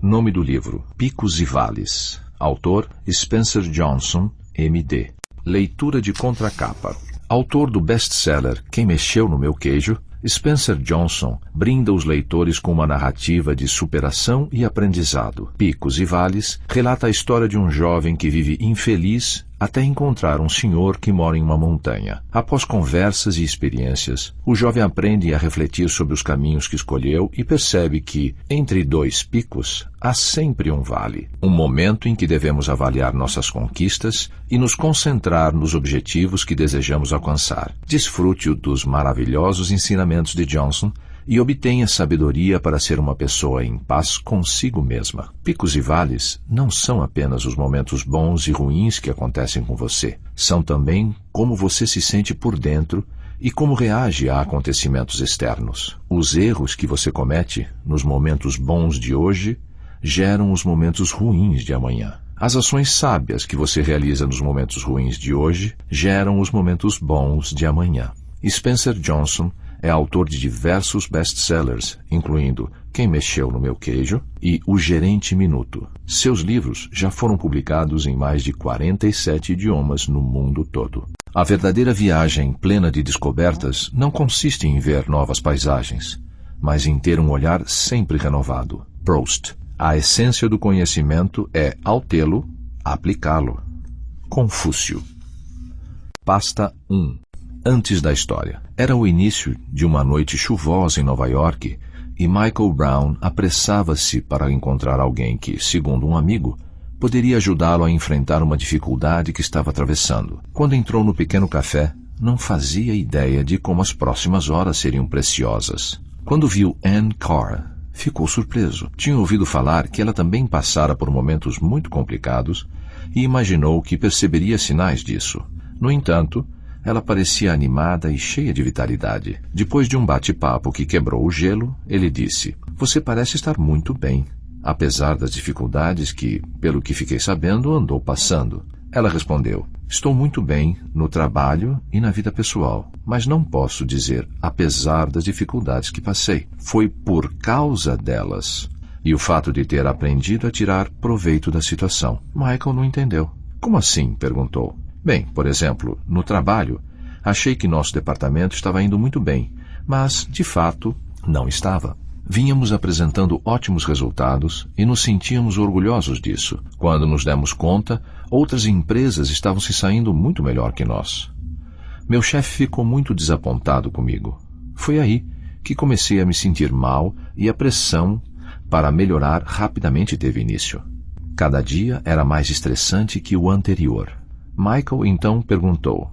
Nome do livro: Picos e Vales. Autor: Spencer Johnson, M.D. Leitura de contracapa. Autor do best-seller Quem Mexeu no Meu Queijo, Spencer Johnson brinda os leitores com uma narrativa de superação e aprendizado. Picos e Vales relata a história de um jovem que vive infeliz até encontrar um senhor que mora em uma montanha. Após conversas e experiências, o jovem aprende a refletir sobre os caminhos que escolheu e percebe que, entre dois picos, há sempre um vale. Um momento em que devemos avaliar nossas conquistas e nos concentrar nos objetivos que desejamos alcançar. Desfrute dos maravilhosos ensinamentos de Johnson e obtenha sabedoria para ser uma pessoa em paz consigo mesma. Picos e vales não são apenas os momentos bons e ruins que acontecem com você. São também como você se sente por dentro e como reage a acontecimentos externos. Os erros que você comete nos momentos bons de hoje geram os momentos ruins de amanhã. As ações sábias que você realiza nos momentos ruins de hoje geram os momentos bons de amanhã. Spencer Johnson é autor de diversos best-sellers, incluindo Quem Mexeu no Meu Queijo e O Gerente Minuto. Seus livros já foram publicados em mais de 47 idiomas no mundo todo. A verdadeira viagem plena de descobertas não consiste em ver novas paisagens, mas em ter um olhar sempre renovado. Proust. A essência do conhecimento é, ao tê-lo, aplicá-lo. Confúcio. Pasta 1. Antes da história. Era o início de uma noite chuvosa em Nova York e Michael Brown apressava-se para encontrar alguém que, segundo um amigo, poderia ajudá-lo a enfrentar uma dificuldade que estava atravessando. Quando entrou no pequeno café, não fazia ideia de como as próximas horas seriam preciosas. Quando viu Anne Carr, ficou surpreso. Tinha ouvido falar que ela também passara por momentos muito complicados e imaginou que perceberia sinais disso. No entanto, ela parecia animada e cheia de vitalidade. Depois de um bate-papo que quebrou o gelo, ele disse: "Você parece estar muito bem, apesar das dificuldades que, pelo que fiquei sabendo, andou passando." Ela respondeu: "Estou muito bem no trabalho e na vida pessoal, mas não posso dizer apesar das dificuldades que passei. Foi por causa delas e o fato de ter aprendido a tirar proveito da situação." Michael não entendeu. "Como assim?" perguntou. "Bem, por exemplo, no trabalho, achei que nosso departamento estava indo muito bem, mas, de fato, não estava. Vínhamos apresentando ótimos resultados e nos sentíamos orgulhosos disso. Quando nos demos conta, outras empresas estavam se saindo muito melhor que nós. Meu chefe ficou muito desapontado comigo. Foi aí que comecei a me sentir mal e a pressão para melhorar rapidamente teve início. Cada dia era mais estressante que o anterior." Michael então perguntou: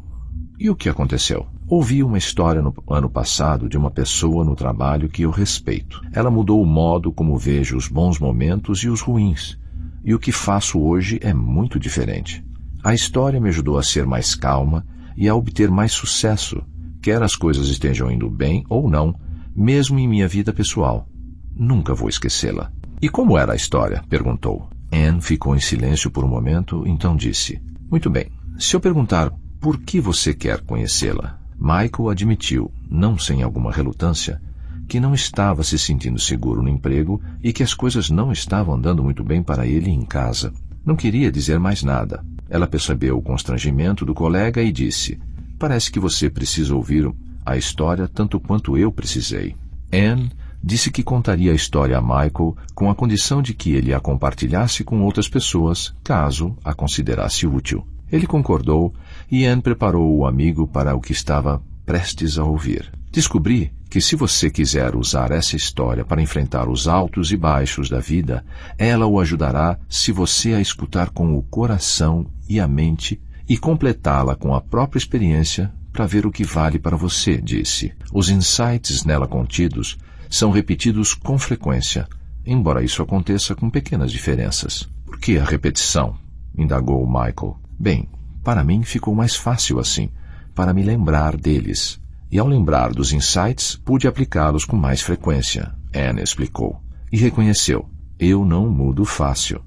"E o que aconteceu?" "Ouvi uma história no ano passado de uma pessoa no trabalho que eu respeito. Ela mudou o modo como vejo os bons momentos e os ruins, e o que faço hoje é muito diferente. A história me ajudou a ser mais calma e a obter mais sucesso, quer as coisas estejam indo bem ou não, mesmo em minha vida pessoal. Nunca vou esquecê-la." "E como era a história?" perguntou. Anne ficou em silêncio por um momento, então disse: "Muito bem, se eu perguntar por que você quer conhecê-la?" Michael admitiu, não sem alguma relutância, que não estava se sentindo seguro no emprego e que as coisas não estavam andando muito bem para ele em casa. Não queria dizer mais nada. Ela percebeu o constrangimento do colega e disse: "Parece que você precisa ouvir a história tanto quanto eu precisei." Anne disse que contaria a história a Michael com a condição de que ele a compartilhasse com outras pessoas, caso a considerasse útil. Ele concordou e Anne preparou o amigo para o que estava prestes a ouvir. "Descobri que se você quiser usar essa história para enfrentar os altos e baixos da vida, ela o ajudará se você a escutar com o coração e a mente e completá-la com a própria experiência para ver o que vale para você", disse. "Os insights nela contidos são repetidos com frequência, embora isso aconteça com pequenas diferenças." "Por que a repetição?" indagou Michael. "Bem, para mim ficou mais fácil assim, para me lembrar deles. E ao lembrar dos insights, pude aplicá-los com mais frequência", Anne explicou. E reconheceu: "Eu não mudo fácil."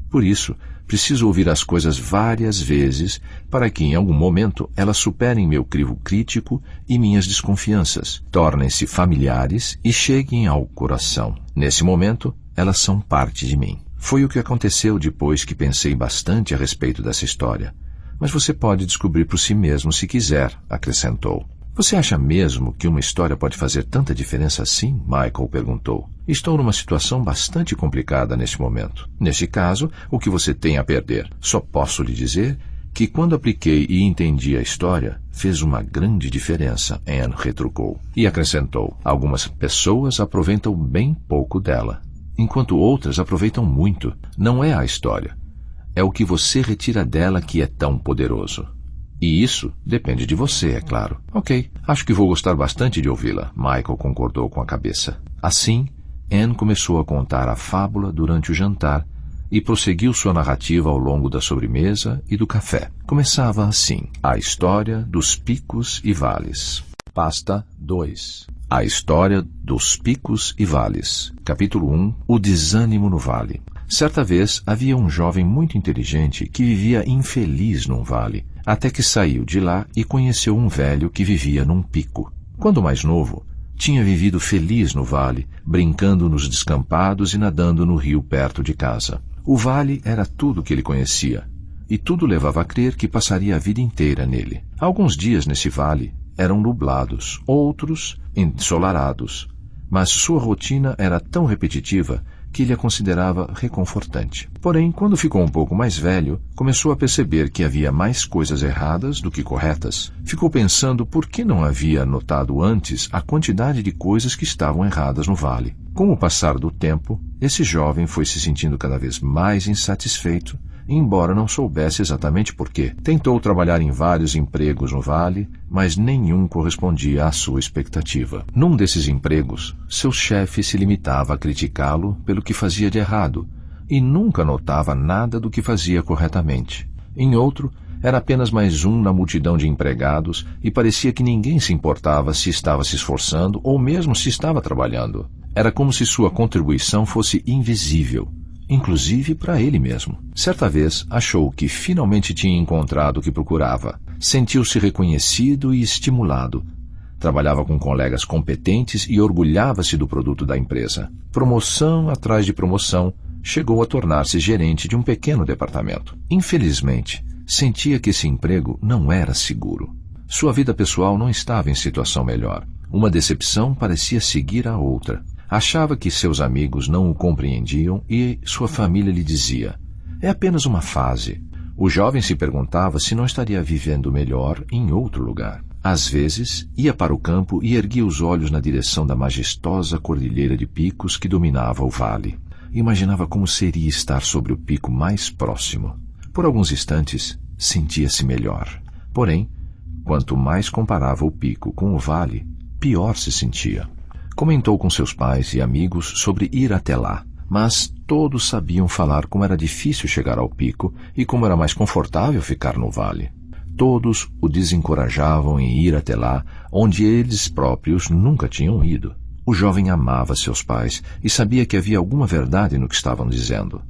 Por isso, preciso ouvir as coisas várias vezes para que, em algum momento, elas superem meu crivo crítico e minhas desconfianças, tornem-se familiares e cheguem ao coração. Nesse momento, elas são parte de mim. Foi o que aconteceu depois que pensei bastante a respeito dessa história. Mas você pode descobrir por si mesmo se quiser, acrescentou. Você acha mesmo que uma história pode fazer tanta diferença assim? Michael perguntou. Estou numa situação bastante complicada neste momento. Neste caso, o que você tem a perder? Só posso lhe dizer que quando apliquei e entendi a história, fez uma grande diferença, Anne retrucou. E acrescentou, algumas pessoas aproveitam bem pouco dela, enquanto outras aproveitam muito. Não é a história. É o que você retira dela que é tão poderoso. E isso depende de você, é claro. Ok, acho que vou gostar bastante de ouvi-la, Michael concordou com a cabeça. Assim, Anne começou a contar a fábula durante o jantar e prosseguiu sua narrativa ao longo da sobremesa e do café. Começava assim, a história dos picos e vales. Pasta 2. A história dos picos e vales. Capítulo 1. O desânimo no vale. Certa vez, havia um jovem muito inteligente que vivia infeliz num vale, até que saiu de lá e conheceu um velho que vivia num pico. Quando mais novo, tinha vivido feliz no vale, brincando nos descampados e nadando no rio perto de casa. O vale era tudo que ele conhecia, e tudo levava a crer que passaria a vida inteira nele. Alguns dias nesse vale eram nublados, outros ensolarados, mas sua rotina era tão repetitiva que ele a considerava reconfortante. Porém, quando ficou um pouco mais velho, começou a perceber que havia mais coisas erradas do que corretas. Ficou pensando por que não havia notado antes a quantidade de coisas que estavam erradas no vale. Com o passar do tempo, esse jovem foi se sentindo cada vez mais insatisfeito, embora não soubesse exatamente por quê. Tentou trabalhar em vários empregos no vale, mas nenhum correspondia à sua expectativa. Num desses empregos, seu chefe se limitava a criticá-lo pelo que fazia de errado e nunca notava nada do que fazia corretamente. Em outro, era apenas mais um na multidão de empregados e parecia que ninguém se importava se estava se esforçando ou mesmo se estava trabalhando. Era como se sua contribuição fosse invisível, inclusive para ele mesmo. Certa vez, achou que finalmente tinha encontrado o que procurava. Sentiu-se reconhecido e estimulado. Trabalhava com colegas competentes e orgulhava-se do produto da empresa. Promoção atrás de promoção, chegou a tornar-se gerente de um pequeno departamento. Infelizmente, sentia que esse emprego não era seguro. Sua vida pessoal não estava em situação melhor. Uma decepção parecia seguir a outra. Achava que seus amigos não o compreendiam e sua família lhe dizia, é apenas uma fase. O jovem se perguntava se não estaria vivendo melhor em outro lugar. Às vezes, ia para o campo e erguia os olhos na direção da majestosa cordilheira de picos que dominava o vale. Imaginava como seria estar sobre o pico mais próximo. Por alguns instantes, sentia-se melhor. Porém, quanto mais comparava o pico com o vale, pior se sentia. Comentou com seus pais e amigos sobre ir até lá, mas todos sabiam falar como era difícil chegar ao pico e como era mais confortável ficar no vale. Todos o desencorajavam em ir até lá, onde eles próprios nunca tinham ido. O jovem amava seus pais e sabia que havia alguma verdade no que estavam dizendo.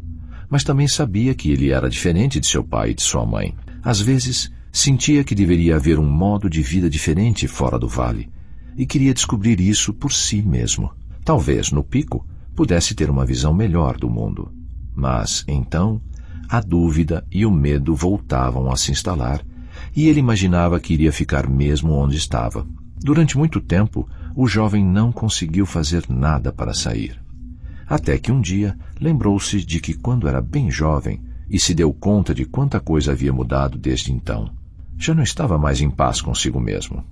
Mas também sabia que ele era diferente de seu pai e de sua mãe. Às vezes, sentia que deveria haver um modo de vida diferente fora do vale, e queria descobrir isso por si mesmo. Talvez, no pico, pudesse ter uma visão melhor do mundo. Mas, então, a dúvida e o medo voltavam a se instalar, e ele imaginava que iria ficar mesmo onde estava. Durante muito tempo, o jovem não conseguiu fazer nada para sair. Até que um dia, lembrou-se de que quando era bem jovem, e se deu conta de quanta coisa havia mudado desde então. Já não estava mais em paz consigo mesmo.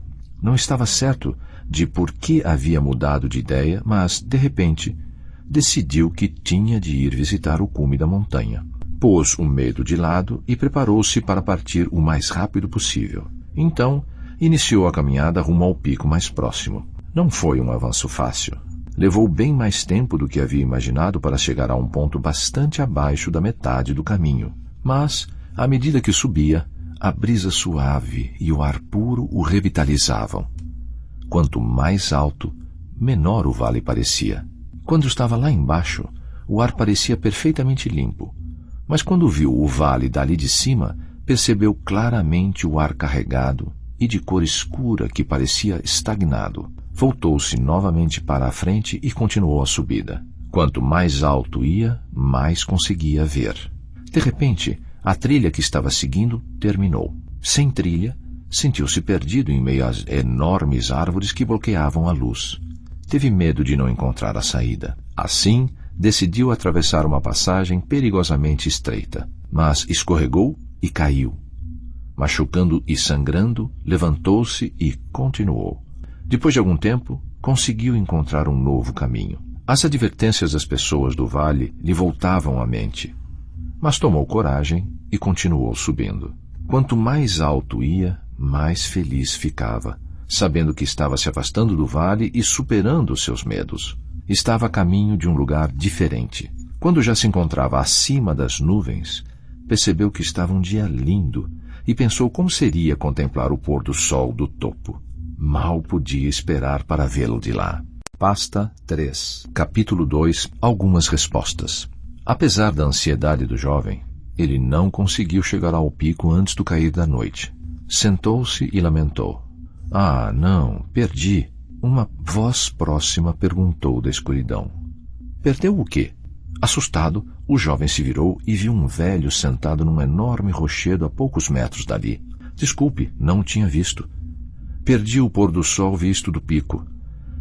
Não estava certo de por que havia mudado de ideia, mas, de repente, decidiu que tinha de ir visitar o cume da montanha. Pôs o medo de lado e preparou-se para partir o mais rápido possível. Então, iniciou a caminhada rumo ao pico mais próximo. Não foi um avanço fácil. Levou bem mais tempo do que havia imaginado para chegar a um ponto bastante abaixo da metade do caminho. Mas, à medida que subia, a brisa suave e o ar puro o revitalizavam. Quanto mais alto, menor o vale parecia. Quando estava lá embaixo, o ar parecia perfeitamente limpo. Mas quando viu o vale dali de cima, percebeu claramente o ar carregado e de cor escura que parecia estagnado. Voltou-se novamente para a frente e continuou a subida. Quanto mais alto ia, mais conseguia ver. De repente, a trilha que estava seguindo terminou. Sem trilha, sentiu-se perdido em meio às enormes árvores que bloqueavam a luz. Teve medo de não encontrar a saída. Assim, decidiu atravessar uma passagem perigosamente estreita, mas escorregou e caiu. Machucando e sangrando, levantou-se e continuou. Depois de algum tempo, conseguiu encontrar um novo caminho. As advertências das pessoas do vale lhe voltavam à mente, mas tomou coragem e continuou subindo. Quanto mais alto ia, mais feliz ficava, sabendo que estava se afastando do vale e superando seus medos. Estava a caminho de um lugar diferente. Quando já se encontrava acima das nuvens, percebeu que estava um dia lindo e pensou como seria contemplar o pôr do sol do topo. Mal podia esperar para vê-lo de lá. Pasta 3. Capítulo 2. Algumas respostas. Apesar da ansiedade do jovem, ele não conseguiu chegar ao pico antes do cair da noite. Sentou-se e lamentou. Ah, não, perdi. Uma voz próxima perguntou da escuridão. Perdeu o quê? Assustado, o jovem se virou e viu um velho sentado num enorme rochedo a poucos metros dali. Desculpe, não o tinha visto. Perdi o pôr do sol visto do pico.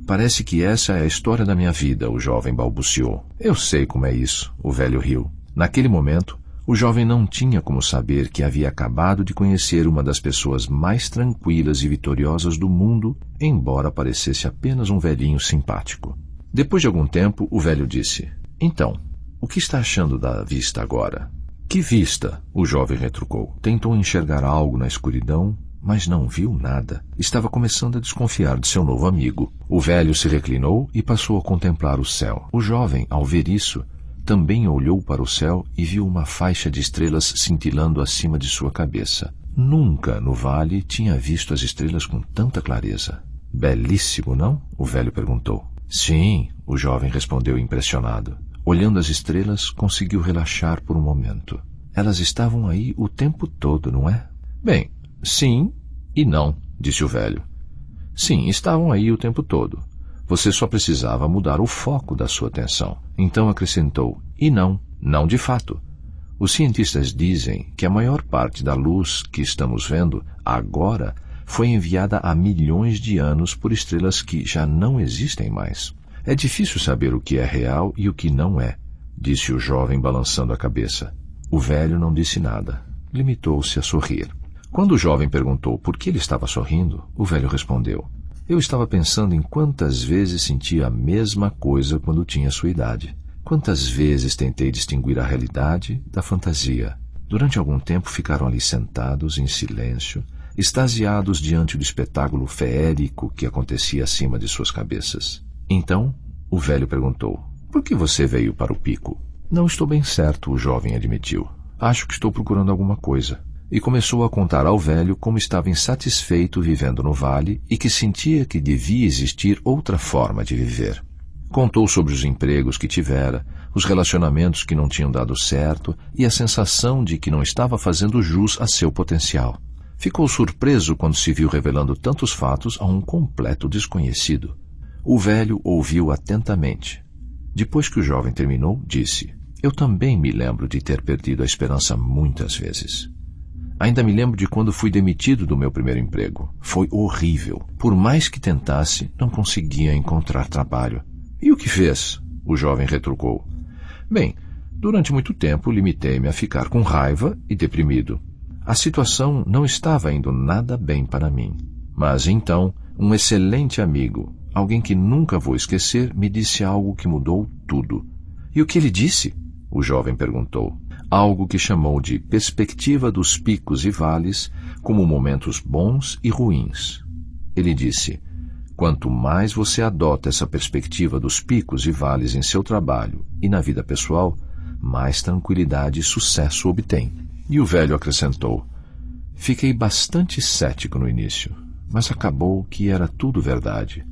Parece que essa é a história da minha vida, o jovem balbuciou. Eu sei como é isso, o velho riu. Naquele momento, o jovem não tinha como saber que havia acabado de conhecer uma das pessoas mais tranquilas e vitoriosas do mundo, embora parecesse apenas um velhinho simpático. Depois de algum tempo, o velho disse, então, o que está achando da vista agora? Que vista? O jovem retrucou. Tentou enxergar algo na escuridão, mas não viu nada. Estava começando a desconfiar de seu novo amigo. O velho se reclinou e passou a contemplar o céu. O jovem, ao ver isso, também olhou para o céu e viu uma faixa de estrelas cintilando acima de sua cabeça. Nunca no vale tinha visto as estrelas com tanta clareza. Belíssimo, não? O velho perguntou. Sim, o jovem respondeu impressionado. Olhando as estrelas, conseguiu relaxar por um momento. Elas estavam aí o tempo todo, não é? Bem, sim e não, disse o velho. Sim, estavam aí o tempo todo. Você só precisava mudar o foco da sua atenção. Então acrescentou, e não, não de fato. Os cientistas dizem que a maior parte da luz que estamos vendo agora foi enviada há milhões de anos por estrelas que já não existem mais. É difícil saber o que é real e o que não é, disse o jovem balançando a cabeça. O velho não disse nada. Limitou-se a sorrir. Quando o jovem perguntou por que ele estava sorrindo, o velho respondeu, eu estava pensando em quantas vezes sentia a mesma coisa quando tinha sua idade. Quantas vezes tentei distinguir a realidade da fantasia. Durante algum tempo ficaram ali sentados, em silêncio, extasiados diante do espetáculo feérico que acontecia acima de suas cabeças. Então, o velho perguntou, por que você veio para o pico? Não estou bem certo, o jovem admitiu. Acho que estou procurando alguma coisa. E começou a contar ao velho como estava insatisfeito vivendo no vale e que sentia que devia existir outra forma de viver. Contou sobre os empregos que tivera, os relacionamentos que não tinham dado certo e a sensação de que não estava fazendo jus a seu potencial. Ficou surpreso quando se viu revelando tantos fatos a um completo desconhecido. O velho ouviu atentamente. Depois que o jovem terminou, disse, eu também me lembro de ter perdido a esperança muitas vezes. Ainda me lembro de quando fui demitido do meu primeiro emprego. Foi horrível. Por mais que tentasse, não conseguia encontrar trabalho. E o que fez? O jovem retrucou. Bem, durante muito tempo limitei-me a ficar com raiva e deprimido. A situação não estava indo nada bem para mim. Mas então, um excelente amigo, alguém que nunca vou esquecer, me disse algo que mudou tudo. E o que ele disse? O jovem perguntou. Algo que chamou de perspectiva dos picos e vales como momentos bons e ruins. Ele disse, quanto mais você adota essa perspectiva dos picos e vales em seu trabalho e na vida pessoal, mais tranquilidade e sucesso obtém. E o velho acrescentou, fiquei bastante cético no início, mas acabou que era tudo verdade.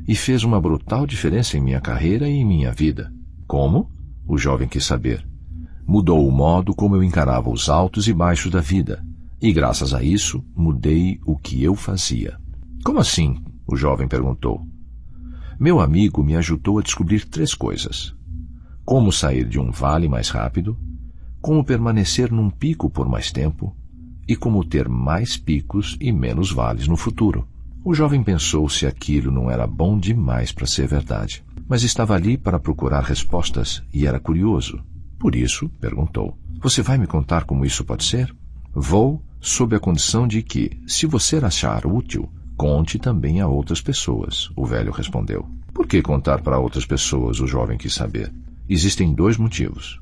E fez uma brutal diferença em minha carreira e em minha vida. Como? O jovem quis saber. Mudou o modo como eu encarava os altos e baixos da vida, e graças a isso mudei o que eu fazia. Como assim? O jovem perguntou. Meu amigo me ajudou a descobrir 3 coisas. Como sair de um vale mais rápido, como permanecer num pico por mais tempo e como ter mais picos e menos vales no futuro. O jovem pensou se aquilo não era bom demais para ser verdade, mas estava ali para procurar respostas e era curioso. Por isso, perguntou, você vai me contar como isso pode ser? Vou, sob a condição de que, se você achar útil, conte também a outras pessoas, o velho respondeu. Por que contar para outras pessoas? O jovem quis saber. Existem 2 motivos.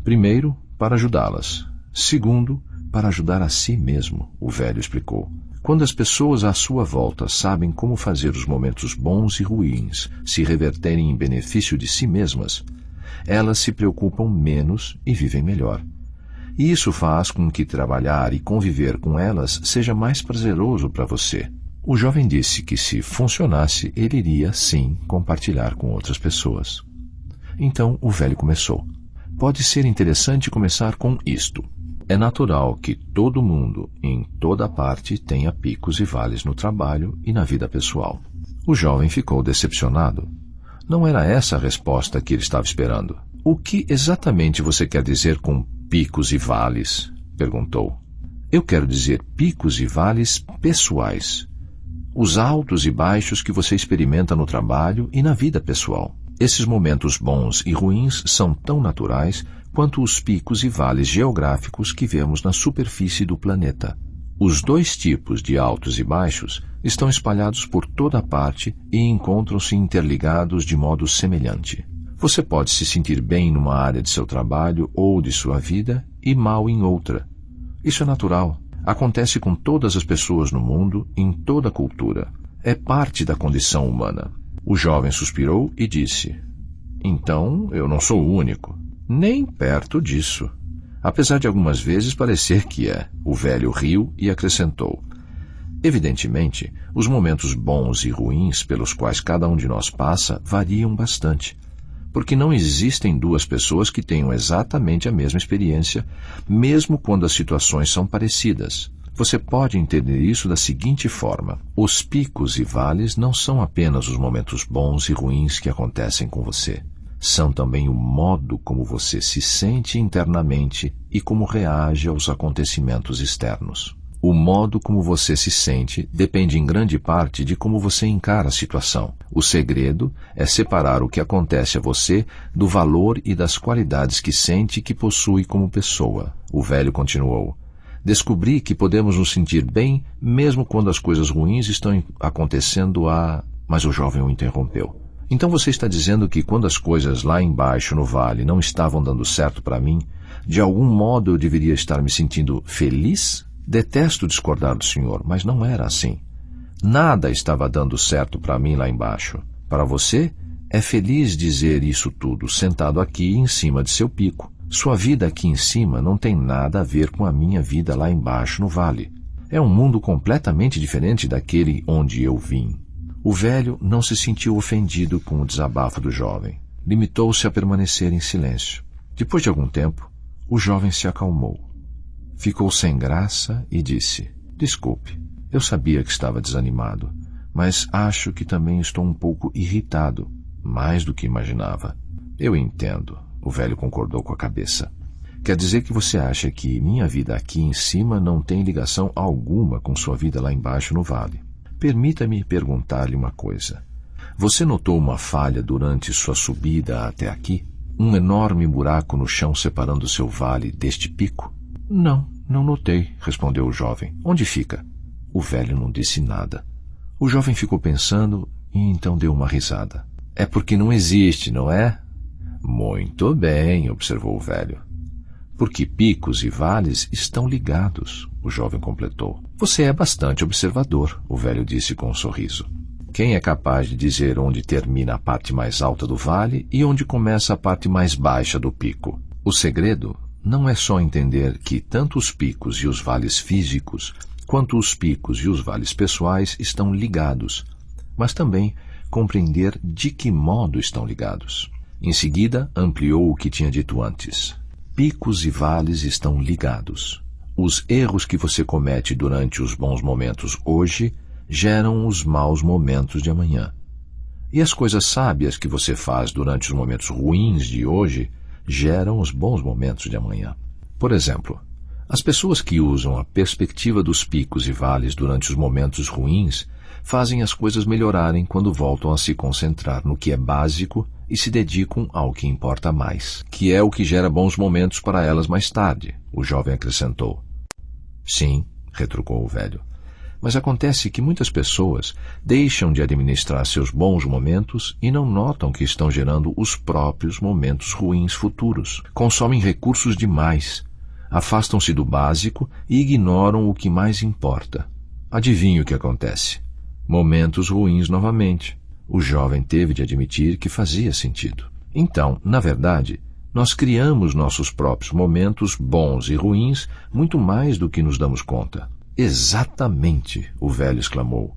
Primeiro, para ajudá-las. Segundo, para ajudar a si mesmo, o velho explicou. Quando as pessoas à sua volta sabem como fazer os momentos bons e ruins se reverterem em benefício de si mesmas, elas se preocupam menos e vivem melhor. E isso faz com que trabalhar e conviver com elas seja mais prazeroso para você. O jovem disse que se funcionasse, ele iria, sim, compartilhar com outras pessoas. Então o velho começou. Pode ser interessante começar com isto. É natural que todo mundo, em toda parte, tenha picos e vales no trabalho e na vida pessoal. O jovem ficou decepcionado. Não era essa a resposta que ele estava esperando. O que exatamente você quer dizer com picos e vales? Perguntou. Eu quero dizer picos e vales pessoais. Os altos e baixos que você experimenta no trabalho e na vida pessoal. Esses momentos bons e ruins são tão naturais quanto os picos e vales geográficos que vemos na superfície do planeta. Os 2 tipos de altos e baixos estão espalhados por toda parte e encontram-se interligados de modo semelhante. Você pode se sentir bem numa área de seu trabalho ou de sua vida e mal em outra. Isso é natural. Acontece com todas as pessoas no mundo, em toda a cultura. É parte da condição humana. O jovem suspirou e disse, então eu não sou o único. Nem perto disso. Apesar de algumas vezes parecer que é. O velho riu e acrescentou. Evidentemente, os momentos bons e ruins pelos quais cada um de nós passa variam bastante. Porque não existem 2 pessoas que tenham exatamente a mesma experiência, mesmo quando as situações são parecidas. Você pode entender isso da seguinte forma. Os picos e vales não são apenas os momentos bons e ruins que acontecem com você. São também o modo como você se sente internamente e como reage aos acontecimentos externos. O modo como você se sente depende em grande parte de como você encara a situação. O segredo é separar o que acontece a você do valor e das qualidades que sente e que possui como pessoa. O velho continuou. Descobri que podemos nos sentir bem mesmo quando as coisas ruins estão acontecendo a... Mas o jovem o interrompeu. Então você está dizendo que quando as coisas lá embaixo no vale não estavam dando certo para mim, de algum modo eu deveria estar me sentindo feliz? Detesto discordar do senhor, mas não era assim. Nada estava dando certo para mim lá embaixo. Para você, é feliz dizer isso tudo sentado aqui em cima de seu pico. Sua vida aqui em cima não tem nada a ver com a minha vida lá embaixo no vale. É um mundo completamente diferente daquele onde eu vim. O velho não se sentiu ofendido com o desabafo do jovem. Limitou-se a permanecer em silêncio. Depois de algum tempo, o jovem se acalmou. Ficou sem graça e disse, desculpe, eu sabia que estava desanimado, mas acho que também estou um pouco irritado, mais do que imaginava. Eu entendo, o velho concordou com a cabeça. Quer dizer que você acha que minha vida aqui em cima não tem ligação alguma com sua vida lá embaixo no vale. Permita-me perguntar-lhe uma coisa. Você notou uma falha durante sua subida até aqui? Um enorme buraco no chão separando seu vale deste pico? Não notei, respondeu o jovem. Onde fica? O velho não disse nada. O jovem ficou pensando e então deu uma risada. É porque não existe, não é? Muito bem, observou o velho. Porque picos e vales estão ligados, o jovem completou. Você é bastante observador, o velho disse com um sorriso. Quem é capaz de dizer onde termina a parte mais alta do vale e onde começa a parte mais baixa do pico? O segredo não é só entender que tanto os picos e os vales físicos, quanto os picos e os vales pessoais estão ligados, mas também compreender de que modo estão ligados. Em seguida, ampliou o que tinha dito antes. Picos e vales estão ligados. Os erros que você comete durante os bons momentos hoje geram os maus momentos de amanhã. E as coisas sábias que você faz durante os momentos ruins de hoje geram os bons momentos de amanhã. Por exemplo, as pessoas que usam a perspectiva dos picos e vales durante os momentos ruins fazem as coisas melhorarem quando voltam a se concentrar no que é básico e se dedicam ao que importa mais, que é o que gera bons momentos para elas mais tarde, o jovem acrescentou. Sim, retrucou o velho. Mas acontece que muitas pessoas deixam de administrar seus bons momentos e não notam que estão gerando os próprios momentos ruins futuros. Consomem recursos demais, afastam-se do básico e ignoram o que mais importa. Adivinhe o que acontece? Momentos ruins novamente. O jovem teve de admitir que fazia sentido. Então, na verdade, nós criamos nossos próprios momentos bons e ruins muito mais do que nos damos conta. Exatamente, o velho exclamou.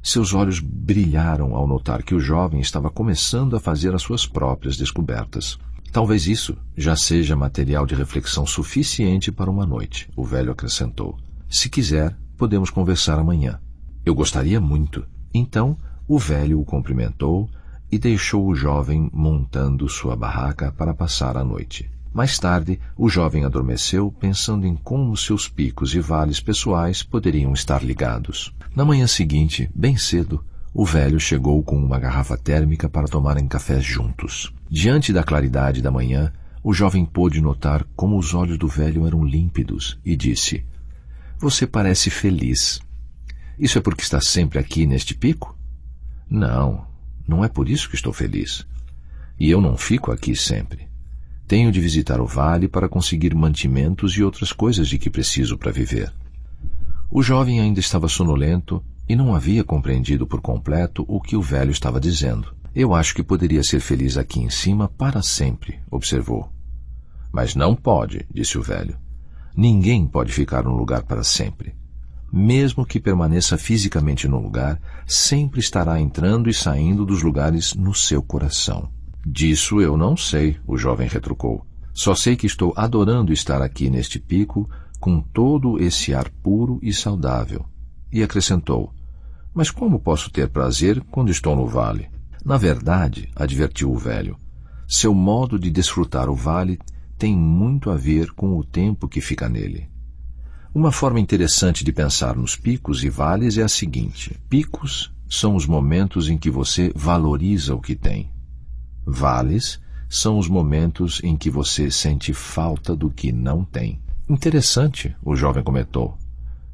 Seus olhos brilharam ao notar que o jovem estava começando a fazer as suas próprias descobertas. Talvez isso já seja material de reflexão suficiente para uma noite, o velho acrescentou. Se quiser, podemos conversar amanhã. Eu gostaria muito. Então, o velho o cumprimentou e deixou o jovem montando sua barraca para passar a noite. Mais tarde, o jovem adormeceu pensando em como seus picos e vales pessoais poderiam estar ligados. Na manhã seguinte, bem cedo, o velho chegou com uma garrafa térmica para tomarem café juntos. Diante da claridade da manhã, o jovem pôde notar como os olhos do velho eram límpidos e disse: "Você parece feliz. Isso é porque está sempre aqui neste pico?" "Não, não é por isso que estou feliz. E eu não fico aqui sempre. Tenho de visitar o vale para conseguir mantimentos e outras coisas de que preciso para viver." O jovem ainda estava sonolento e não havia compreendido por completo o que o velho estava dizendo. "Eu acho que poderia ser feliz aqui em cima para sempre", observou. "Mas não pode", disse o velho. "Ninguém pode ficar num lugar para sempre. Mesmo que permaneça fisicamente no lugar, sempre estará entrando e saindo dos lugares no seu coração." "Disso eu não sei", o jovem retrucou. "Só sei que estou adorando estar aqui neste pico com todo esse ar puro e saudável." E acrescentou: "Mas como posso ter prazer quando estou no vale?" "Na verdade", advertiu o velho, "seu modo de desfrutar o vale tem muito a ver com o tempo que fica nele. Uma forma interessante de pensar nos picos e vales é a seguinte: picos são os momentos em que você valoriza o que tem. Vales são os momentos em que você sente falta do que não tem." "Interessante", o jovem comentou.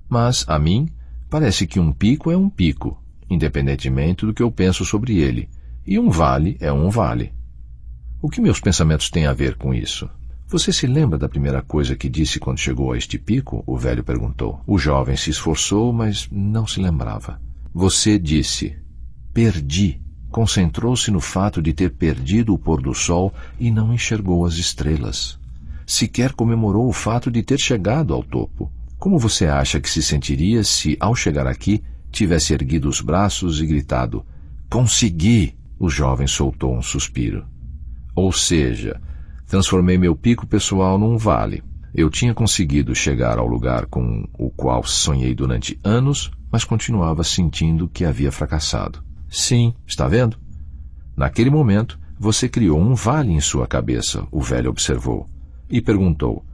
"Mas, a mim, parece que um pico é um pico, independentemente do que eu penso sobre ele, e um vale é um vale. O que meus pensamentos têm a ver com isso?" "Você se lembra da primeira coisa que disse quando chegou a este pico?" o velho perguntou. O jovem se esforçou, mas não se lembrava. "Você disse: 'Perdi.' Concentrou-se no fato de ter perdido o pôr do sol e não enxergou as estrelas. Sequer comemorou o fato de ter chegado ao topo. Como você acha que se sentiria se, ao chegar aqui, tivesse erguido os braços e gritado: 'Consegui!'" O jovem soltou um suspiro. "Ou seja, transformei meu pico pessoal num vale. Eu tinha conseguido chegar ao lugar com o qual sonhei durante anos, mas continuava sentindo que havia fracassado." "Sim, está vendo? Naquele momento, você criou um vale em sua cabeça", o velho observou, e perguntou: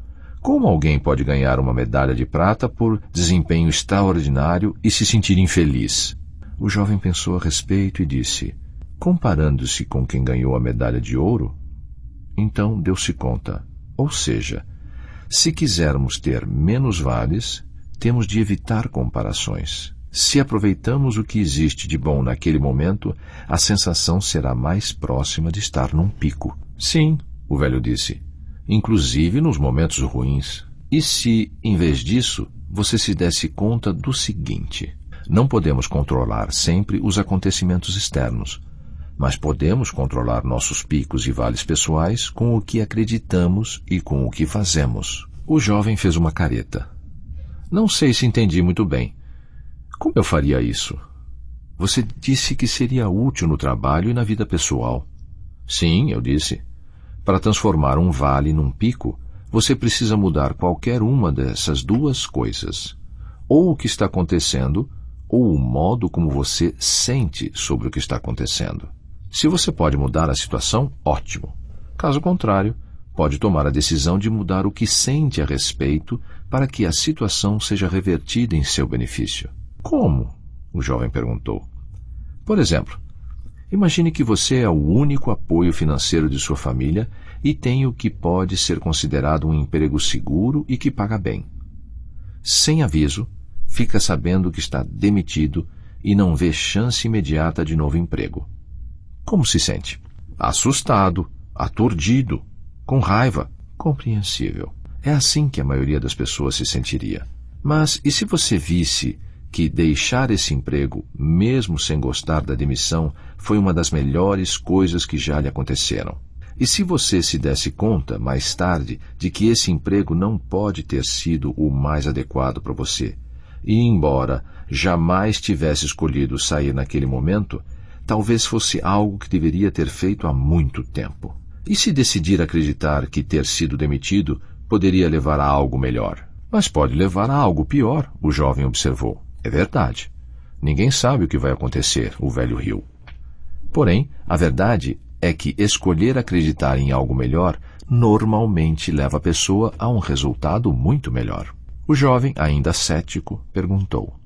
"Como alguém pode ganhar uma medalha de prata por desempenho extraordinário e se sentir infeliz?" O jovem pensou a respeito e disse: "Comparando-se com quem ganhou a medalha de ouro?" Então deu-se conta. Ou seja, se quisermos ter menos vales, temos de evitar comparações. Se aproveitamos o que existe de bom naquele momento, a sensação será mais próxima de estar num pico. "Sim", o velho disse, "inclusive nos momentos ruins. E se, em vez disso, você se desse conta do seguinte: não podemos controlar sempre os acontecimentos externos, mas podemos controlar nossos picos e vales pessoais com o que acreditamos e com o que fazemos." O jovem fez uma careta. "Não sei se entendi muito bem. Como eu faria isso?" "Você disse que seria útil no trabalho e na vida pessoal." "Sim", eu disse. "Para transformar um vale num pico, Você precisa mudar qualquer uma dessas duas coisas. Ou o que está acontecendo, ou o modo como você sente sobre o que está acontecendo. Se você pode mudar a situação, ótimo. Caso contrário, pode tomar a decisão de mudar o que sente a respeito para que a situação seja revertida em seu benefício. Como? O jovem perguntou. Por exemplo, imagine que você é o único apoio financeiro de sua família e tem o que pode ser considerado um emprego seguro e que paga bem. Sem aviso, fica sabendo que está demitido e não vê chance imediata de novo emprego. Como se sente? Assustado, aturdido, com raiva. Compreensível. É assim que a maioria das pessoas se sentiria. Mas e se você visse que deixar esse emprego, mesmo sem gostar da demissão, foi uma das melhores coisas que já lhe aconteceram? E se você se desse conta, mais tarde, de que esse emprego não pode ter sido o mais adequado para você, e embora jamais tivesse escolhido sair naquele momento, talvez fosse algo que deveria ter feito há muito tempo. E se decidir acreditar que ter sido demitido poderia levar a algo melhor? Mas pode levar a algo pior, o jovem observou. É verdade. Ninguém sabe o que vai acontecer, o velho riu. Porém, a verdade é que escolher acreditar em algo melhor normalmente leva a pessoa a um resultado muito melhor. O jovem, ainda cético, perguntou: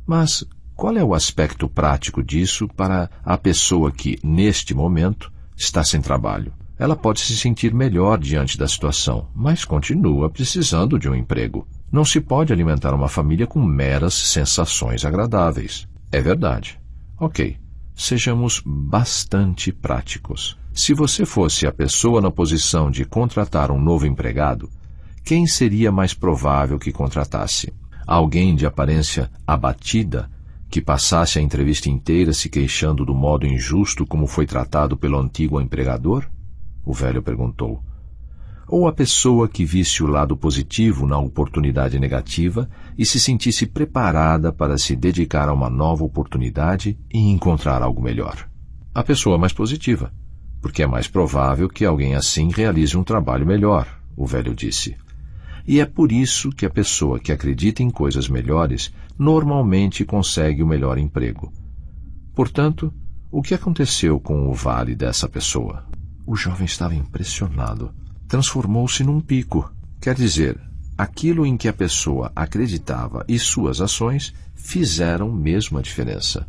mas qual é o aspecto prático disso para a pessoa que, neste momento, está sem trabalho? Ela pode se sentir melhor diante da situação, mas continua precisando de um emprego. Não se pode alimentar uma família com meras sensações agradáveis. É verdade. Ok, sejamos bastante práticos. Se você fosse a pessoa na posição de contratar um novo empregado, quem seria mais provável que contratasse? Alguém de aparência abatida, que passasse a entrevista inteira se queixando do modo injusto como foi tratado pelo antigo empregador? O velho perguntou. Ou a pessoa que visse o lado positivo na oportunidade negativa e se sentisse preparada para se dedicar a uma nova oportunidade e encontrar algo melhor? A pessoa mais positiva, porque é mais provável que alguém assim realize um trabalho melhor, o velho disse. E é por isso que a pessoa que acredita em coisas melhores normalmente consegue o melhor emprego. Portanto, o que aconteceu com o vale dessa pessoa? O jovem estava impressionado. Transformou-se num pico. Quer dizer, aquilo em que a pessoa acreditava e suas ações fizeram mesmo a diferença.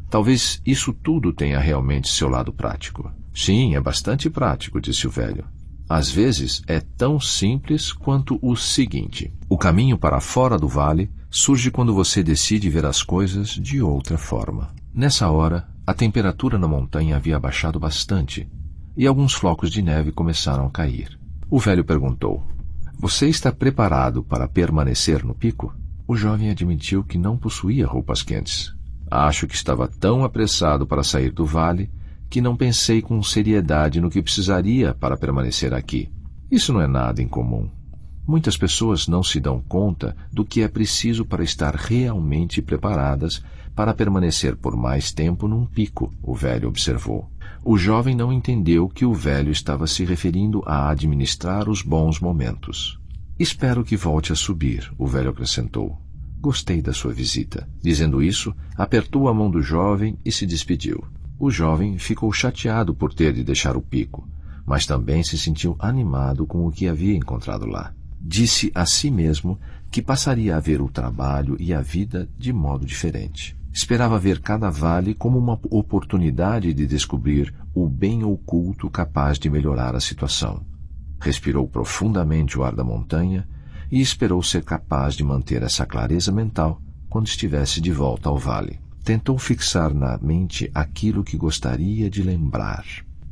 Talvez isso tudo tenha realmente seu lado prático. Sim, é bastante prático, disse o velho. Às vezes é tão simples quanto o seguinte: o caminho para fora do vale surge quando você decide ver as coisas de outra forma. Nessa hora, a temperatura na montanha havia abaixado bastante e alguns flocos de neve começaram a cair. O velho perguntou: você está preparado para permanecer no pico? O jovem admitiu que não possuía roupas quentes. Acho que estava tão apressado para sair do vale que não pensei com seriedade no que precisaria para permanecer aqui. Isso não é nada incomum. Muitas pessoas não se dão conta do que é preciso para estar realmente preparadas para permanecer por mais tempo num pico, o velho observou. O jovem não entendeu que o velho estava se referindo a administrar os bons momentos. Espero que volte a subir, o velho acrescentou. Gostei da sua visita. Dizendo isso, apertou a mão do jovem e se despediu. O jovem ficou chateado por ter de deixar o pico, mas também se sentiu animado com o que havia encontrado lá. Disse a si mesmo que passaria a ver o trabalho e a vida de modo diferente. Esperava ver cada vale como uma oportunidade de descobrir o bem oculto capaz de melhorar a situação. Respirou profundamente o ar da montanha e esperou ser capaz de manter essa clareza mental quando estivesse de volta ao vale. Tentou fixar na mente aquilo que gostaria de lembrar.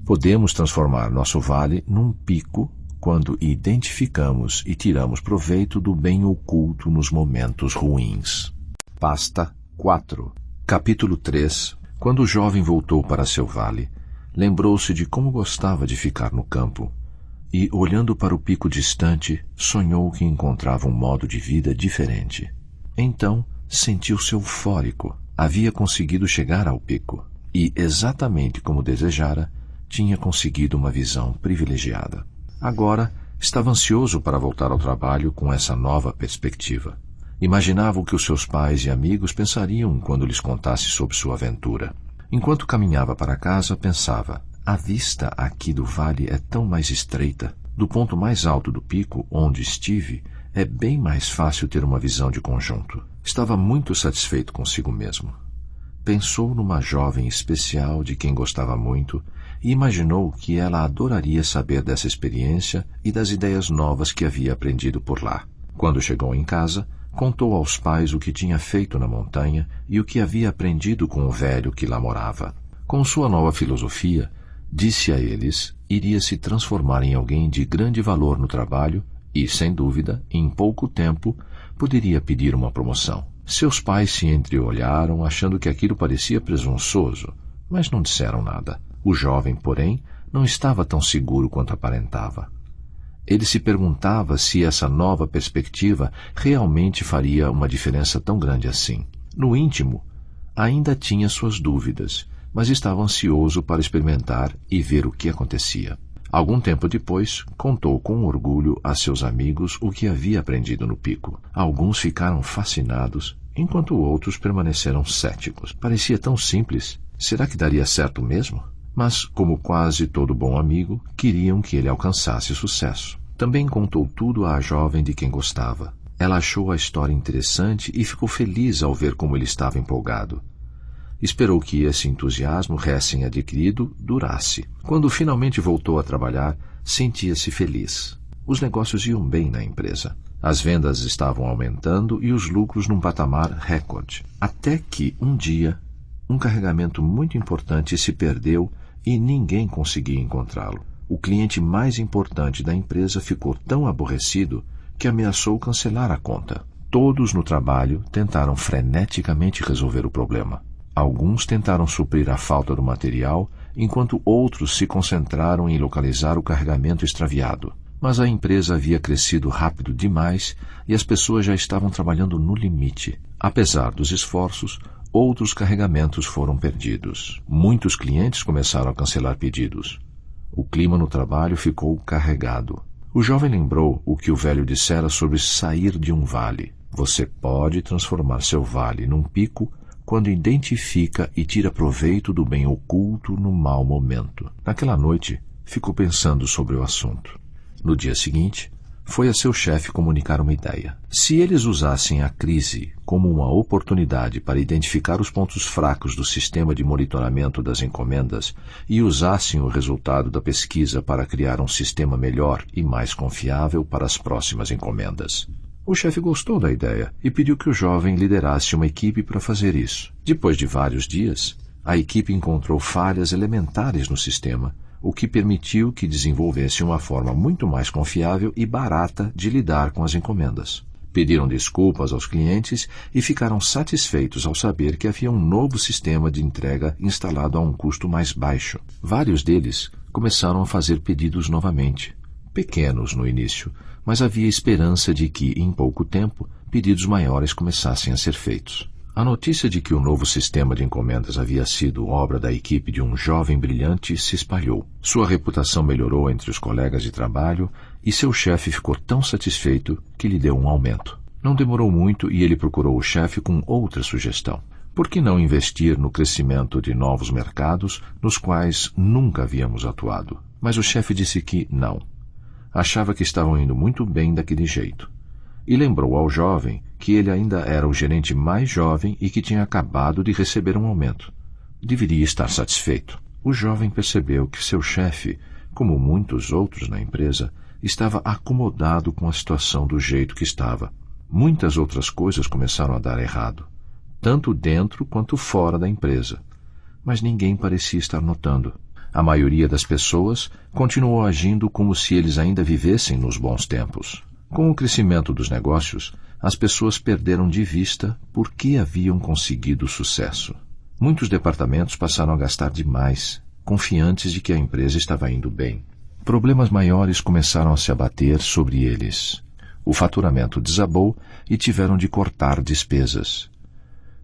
Podemos transformar nosso vale num pico quando identificamos e tiramos proveito do bem oculto nos momentos ruins. Pasta 4. Capítulo 3. Quando o jovem voltou para seu vale, lembrou-se de como gostava de ficar no campo e, olhando para o pico distante, sonhou que encontrava um modo de vida diferente. Então, sentiu-se eufórico. Havia conseguido chegar ao pico e, exatamente como desejara, tinha conseguido uma visão privilegiada. Agora, Estava ansioso para voltar ao trabalho com essa nova perspectiva. Imaginava o que os seus pais e amigos pensariam quando lhes contasse sobre sua aventura. Enquanto caminhava para casa, pensava: a vista aqui do vale é tão mais estreita. Do ponto mais alto do pico, onde estive, é bem mais fácil ter uma visão de conjunto. Estava muito satisfeito consigo mesmo. Pensou numa jovem especial de quem gostava muito e imaginou que ela adoraria saber dessa experiência e das ideias novas que havia aprendido por lá. Quando chegou em casa, contou aos pais o que tinha feito na montanha e o que havia aprendido com o velho que lá morava. Com sua nova filosofia, disse a eles, iria se transformar em alguém de grande valor no trabalho e, sem dúvida, em pouco tempo, poderia pedir uma promoção. Seus pais se entreolharam, achando que aquilo parecia presunçoso, mas não disseram nada. O jovem, porém, não estava tão seguro quanto aparentava. Ele se perguntava se essa nova perspectiva realmente faria uma diferença tão grande assim. No íntimo, ainda tinha suas dúvidas, mas estava ansioso para experimentar e ver o que acontecia. Algum tempo depois, contou com orgulho a seus amigos o que havia aprendido no pico. Alguns ficaram fascinados, enquanto outros permaneceram céticos. Parecia tão simples. Será que daria certo mesmo? Mas, como quase todo bom amigo, queriam que ele alcançasse sucesso. Também contou tudo à jovem de quem gostava. Ela achou a história interessante e ficou feliz ao ver como ele estava empolgado. Esperou que esse entusiasmo recém-adquirido durasse. Quando finalmente voltou a trabalhar, sentia-se feliz. Os negócios iam bem na empresa. As vendas estavam aumentando e os lucros num patamar recorde. Até que, um dia, um carregamento muito importante se perdeu e ninguém conseguia encontrá-lo. O cliente mais importante da empresa ficou tão aborrecido que ameaçou cancelar a conta. Todos no trabalho tentaram freneticamente resolver o problema. Alguns tentaram suprir a falta do material, enquanto outros se concentraram em localizar o carregamento extraviado. Mas a empresa havia crescido rápido demais e as pessoas já estavam trabalhando no limite. Apesar dos esforços, outros carregamentos foram perdidos. Muitos clientes começaram a cancelar pedidos. O clima no trabalho ficou carregado. O jovem lembrou o que o velho dissera sobre sair de um vale. Você pode transformar seu vale num pico quando identifica e tira proveito do bem oculto no mau momento. Naquela noite, ficou pensando sobre o assunto. No dia seguinte, foi a seu chefe comunicar uma ideia. Se eles usassem a crise como uma oportunidade para identificar os pontos fracos do sistema de monitoramento das encomendas e usassem o resultado da pesquisa para criar um sistema melhor e mais confiável para as próximas encomendas. O chefe gostou da ideia e pediu que o jovem liderasse uma equipe para fazer isso. Depois de vários dias, a equipe encontrou falhas elementares no sistema, o que permitiu que desenvolvesse uma forma muito mais confiável e barata de lidar com as encomendas. Pediram desculpas aos clientes e ficaram satisfeitos ao saber que havia um novo sistema de entrega instalado a um custo mais baixo. Vários deles começaram a fazer pedidos novamente, pequenos no início, mas havia esperança de que, em pouco tempo, pedidos maiores começassem a ser feitos. A notícia de que o novo sistema de encomendas havia sido obra da equipe de um jovem brilhante se espalhou. Sua reputação melhorou entre os colegas de trabalho e seu chefe ficou tão satisfeito que lhe deu um aumento. Não demorou muito e ele procurou o chefe com outra sugestão. Por que não investir no crescimento de novos mercados nos quais nunca havíamos atuado? Mas o chefe disse que não. Achava que estavam indo muito bem daquele jeito. E lembrou ao jovem que ele ainda era o gerente mais jovem e que tinha acabado de receber um aumento. Deveria estar satisfeito. O jovem percebeu que seu chefe, como muitos outros na empresa, estava acomodado com a situação do jeito que estava. Muitas outras coisas começaram a dar errado, tanto dentro quanto fora da empresa. Mas ninguém parecia estar notando. A maioria das pessoas continuou agindo como se eles ainda vivessem nos bons tempos. Com o crescimento dos negócios, as pessoas perderam de vista por que haviam conseguido sucesso. Muitos departamentos passaram a gastar demais, confiantes de que a empresa estava indo bem. Problemas maiores começaram a se abater sobre eles. O faturamento desabou e tiveram de cortar despesas.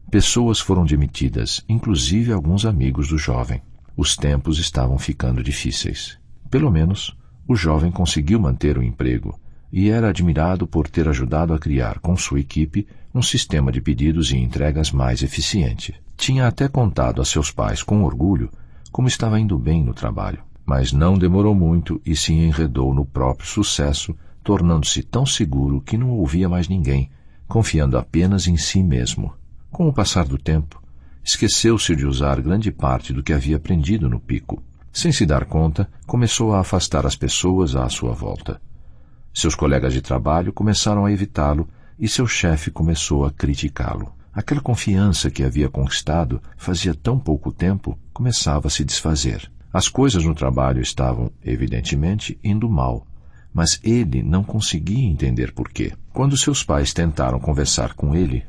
Pessoas foram demitidas, inclusive alguns amigos do jovem. Os tempos estavam ficando difíceis. Pelo menos, O jovem conseguiu manter o emprego e era admirado por ter ajudado a criar com sua equipe um sistema de pedidos e entregas mais eficiente. Tinha até contado a seus pais com orgulho como estava indo bem no trabalho, mas não demorou muito e se enredou no próprio sucesso, tornando-se tão seguro que não ouvia mais ninguém, confiando apenas em si mesmo. Com o passar do tempo, esqueceu-se de usar grande parte do que havia aprendido no pico. Sem se dar conta, começou a afastar as pessoas à sua volta. Seus colegas de trabalho começaram a evitá-lo e seu chefe começou a criticá-lo. Aquela confiança que havia conquistado fazia tão pouco tempo começava a se desfazer. As coisas no trabalho estavam, evidentemente, indo mal, mas ele não conseguia entender por quê. Quando seus pais tentaram conversar com ele,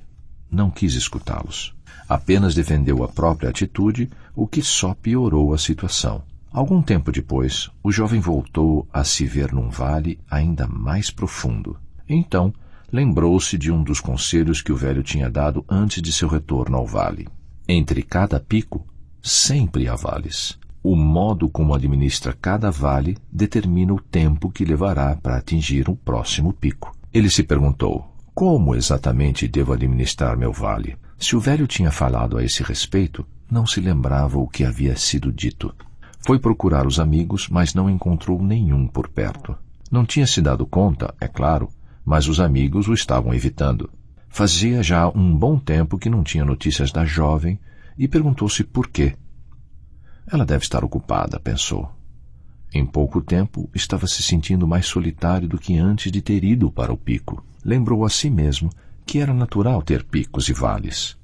não quis escutá-los. Apenas defendeu a própria atitude, o que só piorou a situação. Algum tempo depois, o jovem voltou a se ver num vale ainda mais profundo. Então, lembrou-se de um dos conselhos que o velho tinha dado antes de seu retorno ao vale. Entre cada pico, sempre há vales. O modo como administra cada vale determina o tempo que levará para atingir o próximo pico. Ele se perguntou, como exatamente devo administrar meu vale? Se o velho tinha falado a esse respeito, não se lembrava o que havia sido dito. Foi procurar os amigos, mas não encontrou nenhum por perto. Não tinha se dado conta, é claro, mas os amigos o estavam evitando. Fazia já um bom tempo que não tinha notícias da jovem e perguntou-se por quê. Ela deve estar ocupada, pensou. Em pouco tempo, estava se sentindo mais solitário do que antes de ter ido para o pico. Lembrou a si mesmo que era natural ter picos e vales.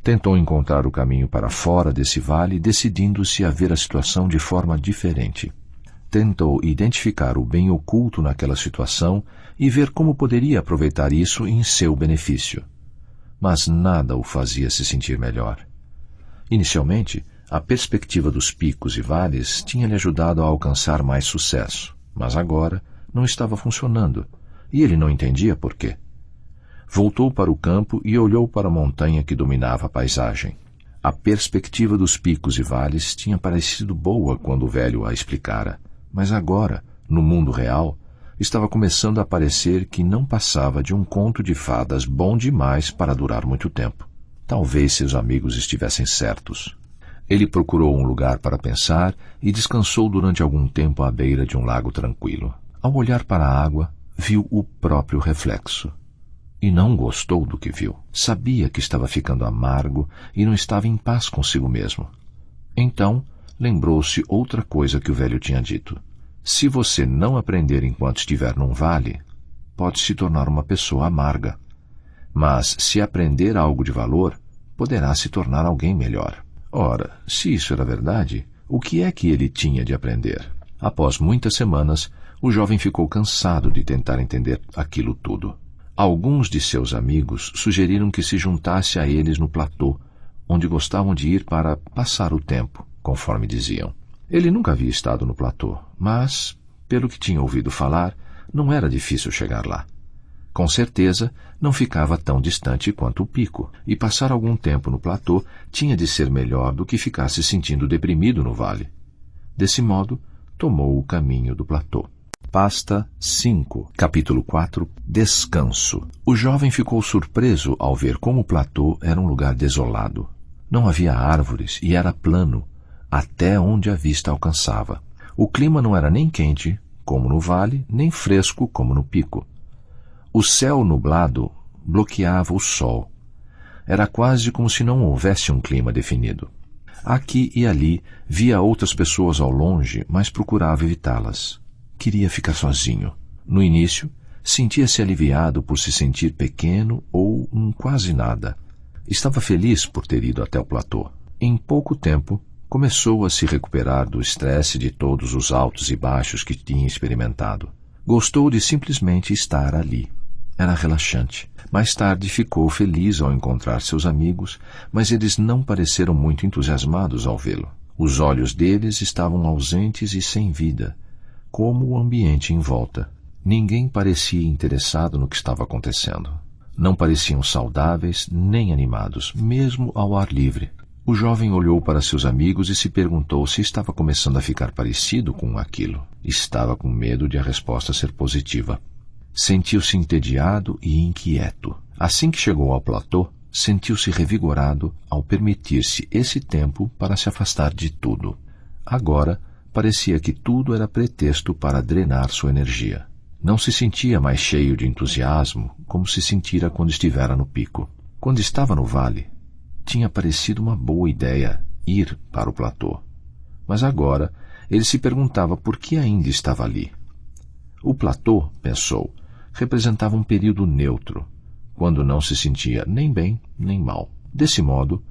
Tentou encontrar o caminho para fora desse vale, decidindo-se a ver a situação de forma diferente. Tentou identificar o bem oculto naquela situação e ver como poderia aproveitar isso em seu benefício. Mas nada o fazia se sentir melhor. Inicialmente, a perspectiva dos picos e vales tinha lhe ajudado a alcançar mais sucesso, mas agora não estava funcionando, e ele não entendia por quê. Voltou para o campo e olhou para a montanha que dominava a paisagem. A perspectiva dos picos e vales tinha parecido boa quando o velho a explicara, mas agora, no mundo real, estava começando a parecer que não passava de um conto de fadas bom demais para durar muito tempo. Talvez seus amigos estivessem certos. Ele procurou um lugar para pensar e descansou durante algum tempo à beira de um lago tranquilo. Ao olhar para a água, viu o próprio reflexo. E não gostou do que viu. Sabia que estava ficando amargo e não estava em paz consigo mesmo. Então, lembrou-se outra coisa que o velho tinha dito. Se você não aprender enquanto estiver num vale, pode se tornar uma pessoa amarga. Mas, se aprender algo de valor, poderá se tornar alguém melhor. Ora, se isso era verdade, o que é que ele tinha de aprender? Após muitas semanas, o jovem ficou cansado de tentar entender aquilo tudo. Alguns de seus amigos sugeriram que se juntasse a eles no platô, onde gostavam de ir para passar o tempo, conforme diziam. Ele nunca havia estado no platô, mas, pelo que tinha ouvido falar, não era difícil chegar lá. Com certeza, não ficava tão distante quanto o pico, e passar algum tempo no platô tinha de ser melhor do que ficar se sentindo deprimido no vale. Desse modo, tomou o caminho do platô. Pasta 5, capítulo 4, Descanso. O jovem ficou surpreso ao ver como o platô era um lugar desolado. Não havia árvores e era plano, até onde a vista alcançava. O clima não era nem quente, como no vale, nem fresco, como no pico. O céu nublado bloqueava o sol. Era quase como se não houvesse um clima definido. Aqui e ali via outras pessoas ao longe, mas procurava evitá-las. Queria ficar sozinho. No início, sentia-se aliviado por se sentir pequeno ou um quase nada. Estava feliz por ter ido até o platô. Em pouco tempo, começou a se recuperar do estresse de todos os altos e baixos que tinha experimentado. Gostou de simplesmente estar ali. Era relaxante. Mais tarde ficou feliz ao encontrar seus amigos, mas eles não pareceram muito entusiasmados ao vê-lo. Os olhos deles estavam ausentes e sem vida, como o ambiente em volta. Ninguém parecia interessado no que estava acontecendo. Não pareciam saudáveis nem animados, mesmo ao ar livre. O jovem olhou para seus amigos e se perguntou se estava começando a ficar parecido com aquilo. Estava com medo de a resposta ser positiva. Sentiu-se entediado e inquieto. Assim que chegou ao platô, sentiu-se revigorado ao permitir-se esse tempo para se afastar de tudo. Agora, parecia que tudo era pretexto para drenar sua energia. Não se sentia mais cheio de entusiasmo como se sentira quando estivera no pico. Quando estava no vale, tinha parecido uma boa ideia ir para o platô. Mas agora ele se perguntava por que ainda estava ali. O platô, pensou, representava um período neutro, quando não se sentia nem bem nem mal. Desse modo,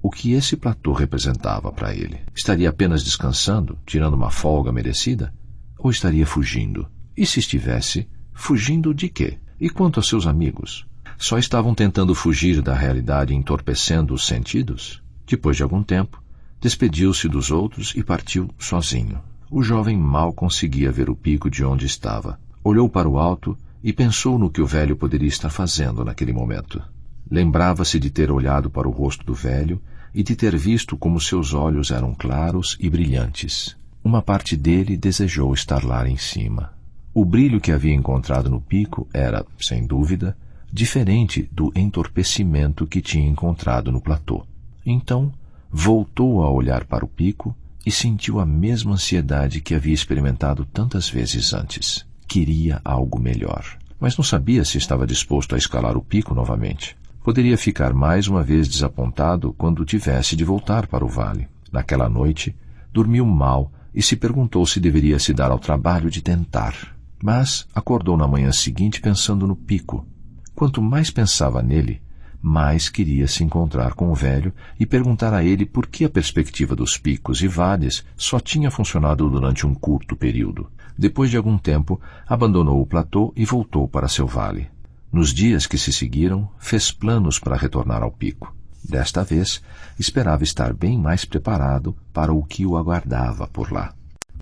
o que esse platô representava para ele? Estaria apenas descansando, tirando uma folga merecida? Ou estaria fugindo? E se estivesse, fugindo de quê? E quanto aos seus amigos? Só estavam tentando fugir da realidade, entorpecendo os sentidos? Depois de algum tempo, despediu-se dos outros e partiu sozinho. O jovem mal conseguia ver o pico de onde estava. Olhou para o alto e pensou no que o velho poderia estar fazendo naquele momento. Lembrava-se de ter olhado para o rosto do velho e de ter visto como seus olhos eram claros e brilhantes. Uma parte dele desejou estar lá em cima. O brilho que havia encontrado no pico era, sem dúvida, diferente do entorpecimento que tinha encontrado no platô. Então, voltou a olhar para o pico e sentiu a mesma ansiedade que havia experimentado tantas vezes antes. Queria algo melhor, mas não sabia se estava disposto a escalar o pico novamente. Poderia ficar mais uma vez desapontado quando tivesse de voltar para o vale. Naquela noite, dormiu mal e se perguntou se deveria se dar ao trabalho de tentar. Mas acordou na manhã seguinte pensando no pico. Quanto mais pensava nele, mais queria se encontrar com o velho e perguntar a ele por que a perspectiva dos picos e vales só tinha funcionado durante um curto período. Depois de algum tempo, abandonou o platô e voltou para seu vale. Nos dias que se seguiram, fez planos para retornar ao pico. Desta vez, esperava estar bem mais preparado para o que o aguardava por lá.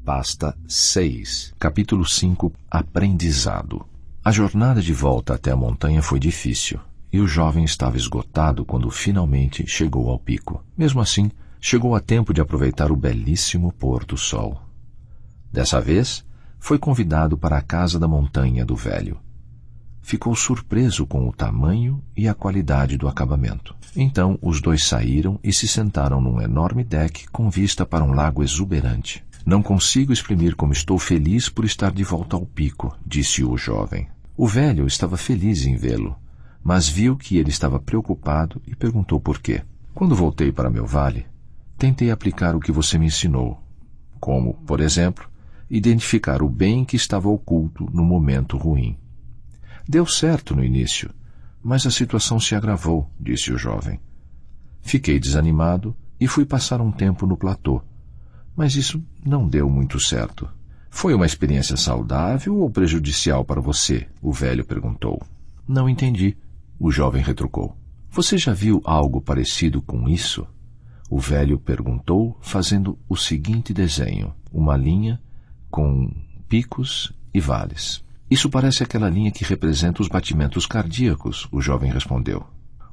Pasta 6, capítulo 5, Aprendizado. A jornada de volta até a montanha foi difícil, e o jovem estava esgotado quando finalmente chegou ao pico. Mesmo assim, chegou a tempo de aproveitar o belíssimo pôr do sol. Dessa vez, foi convidado para a casa da montanha do velho. Ficou surpreso com o tamanho e a qualidade do acabamento. Então, os dois saíram e se sentaram num enorme deck com vista para um lago exuberante. Não consigo exprimir como estou feliz por estar de volta ao pico, disse o jovem. O velho estava feliz em vê-lo, mas viu que ele estava preocupado e perguntou por quê. Quando voltei para meu vale, tentei aplicar o que você me ensinou, como, por exemplo, identificar o bem que estava oculto no momento ruim. Deu certo no início, mas a situação se agravou, disse o jovem. Fiquei desanimado e fui passar um tempo no platô, mas isso não deu muito certo. Foi uma experiência saudável ou prejudicial para você? O velho perguntou. Não entendi, o jovem retrucou. Você já viu algo parecido com isso? O velho perguntou, fazendo o seguinte desenho, uma linha com picos e vales. Isso parece aquela linha que representa os batimentos cardíacos, o jovem respondeu.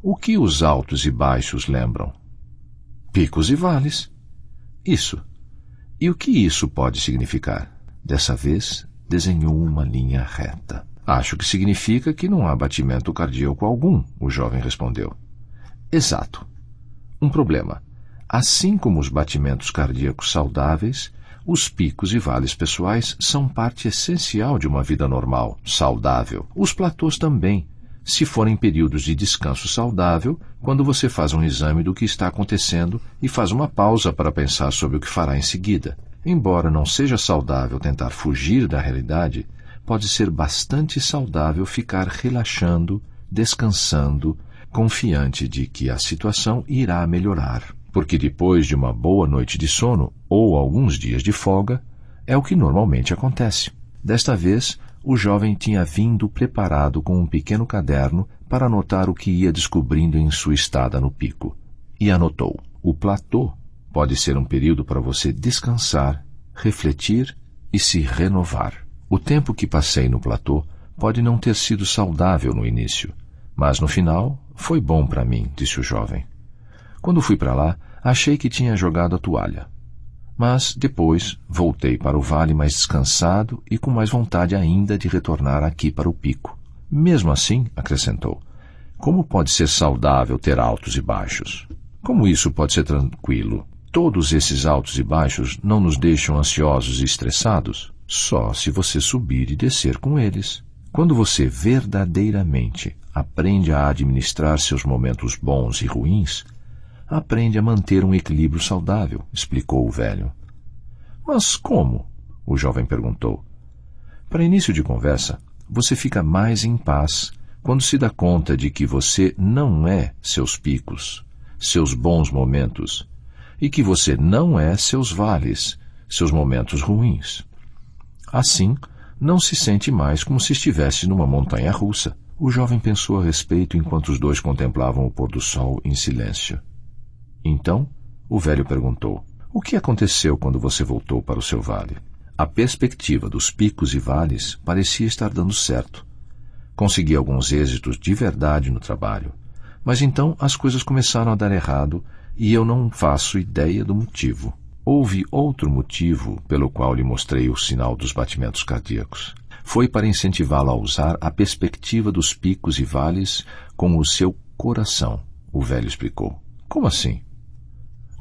O que os altos e baixos lembram? Picos e vales. Isso. E o que isso pode significar? Dessa vez, desenhou uma linha reta. Acho que significa que não há batimento cardíaco algum, o jovem respondeu. Exato. Um problema. Assim como os batimentos cardíacos saudáveis, os picos e vales pessoais são parte essencial de uma vida normal, saudável. Os platôs também, se forem períodos de descanso saudável, quando você faz um exame do que está acontecendo e faz uma pausa para pensar sobre o que fará em seguida. Embora não seja saudável tentar fugir da realidade, pode ser bastante saudável ficar relaxando, descansando, confiante de que a situação irá melhorar. Porque depois de uma boa noite de sono ou alguns dias de folga, é o que normalmente acontece. Desta vez, o jovem tinha vindo preparado com um pequeno caderno para anotar o que ia descobrindo em sua estada no pico. E anotou: o platô pode ser um período para você descansar, refletir e se renovar. O tempo que passei no platô pode não ter sido saudável no início, mas no final foi bom para mim, disse o jovem. Quando fui para lá, Achei que tinha jogado a toalha. Mas, depois, voltei para o vale mais descansado e com mais vontade ainda de retornar aqui para o pico. Mesmo assim, acrescentou, como pode ser saudável ter altos e baixos? Como isso pode ser tranquilo? Todos esses altos e baixos não nos deixam ansiosos e estressados? Só se você subir e descer com eles. Quando você verdadeiramente aprende a administrar seus momentos bons e ruins, aprende a manter um equilíbrio saudável, explicou o velho. Mas como? O jovem perguntou. Para início de conversa, você fica mais em paz quando se dá conta de que você não é seus picos, seus bons momentos, e que você não é seus vales, seus momentos ruins. Assim, não se sente mais como se estivesse numa montanha russa. O jovem pensou a respeito enquanto os dois contemplavam o pôr do sol em silêncio. Então, o velho perguntou, o que aconteceu quando você voltou para o seu vale? A perspectiva dos picos e vales parecia estar dando certo. Consegui alguns êxitos de verdade no trabalho, mas então as coisas começaram a dar errado e eu não faço ideia do motivo. Houve outro motivo pelo qual lhe mostrei o sinal dos batimentos cardíacos. Foi para incentivá-lo a usar a perspectiva dos picos e vales com o seu coração, o velho explicou. Como assim?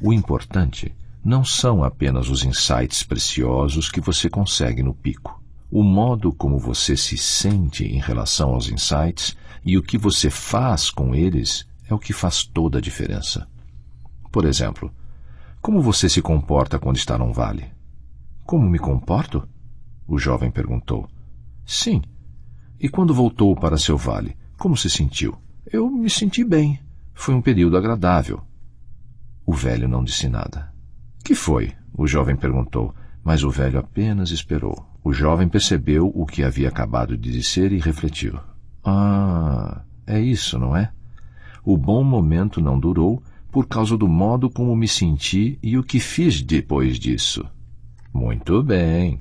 O importante não são apenas os insights preciosos que você consegue no pico. O modo como você se sente em relação aos insights e o que você faz com eles é o que faz toda a diferença. Por exemplo, como você se comporta quando está num vale? Como me comporto? O jovem perguntou. Sim. E quando voltou para seu vale, como se sentiu? Eu me senti bem. Foi um período agradável. O velho não disse nada. Que foi? O jovem perguntou, mas o velho apenas esperou. O jovem percebeu o que havia acabado de dizer e refletiu. Ah, é isso, não é? O bom momento não durou por causa do modo como me senti e o que fiz depois disso. Muito bem.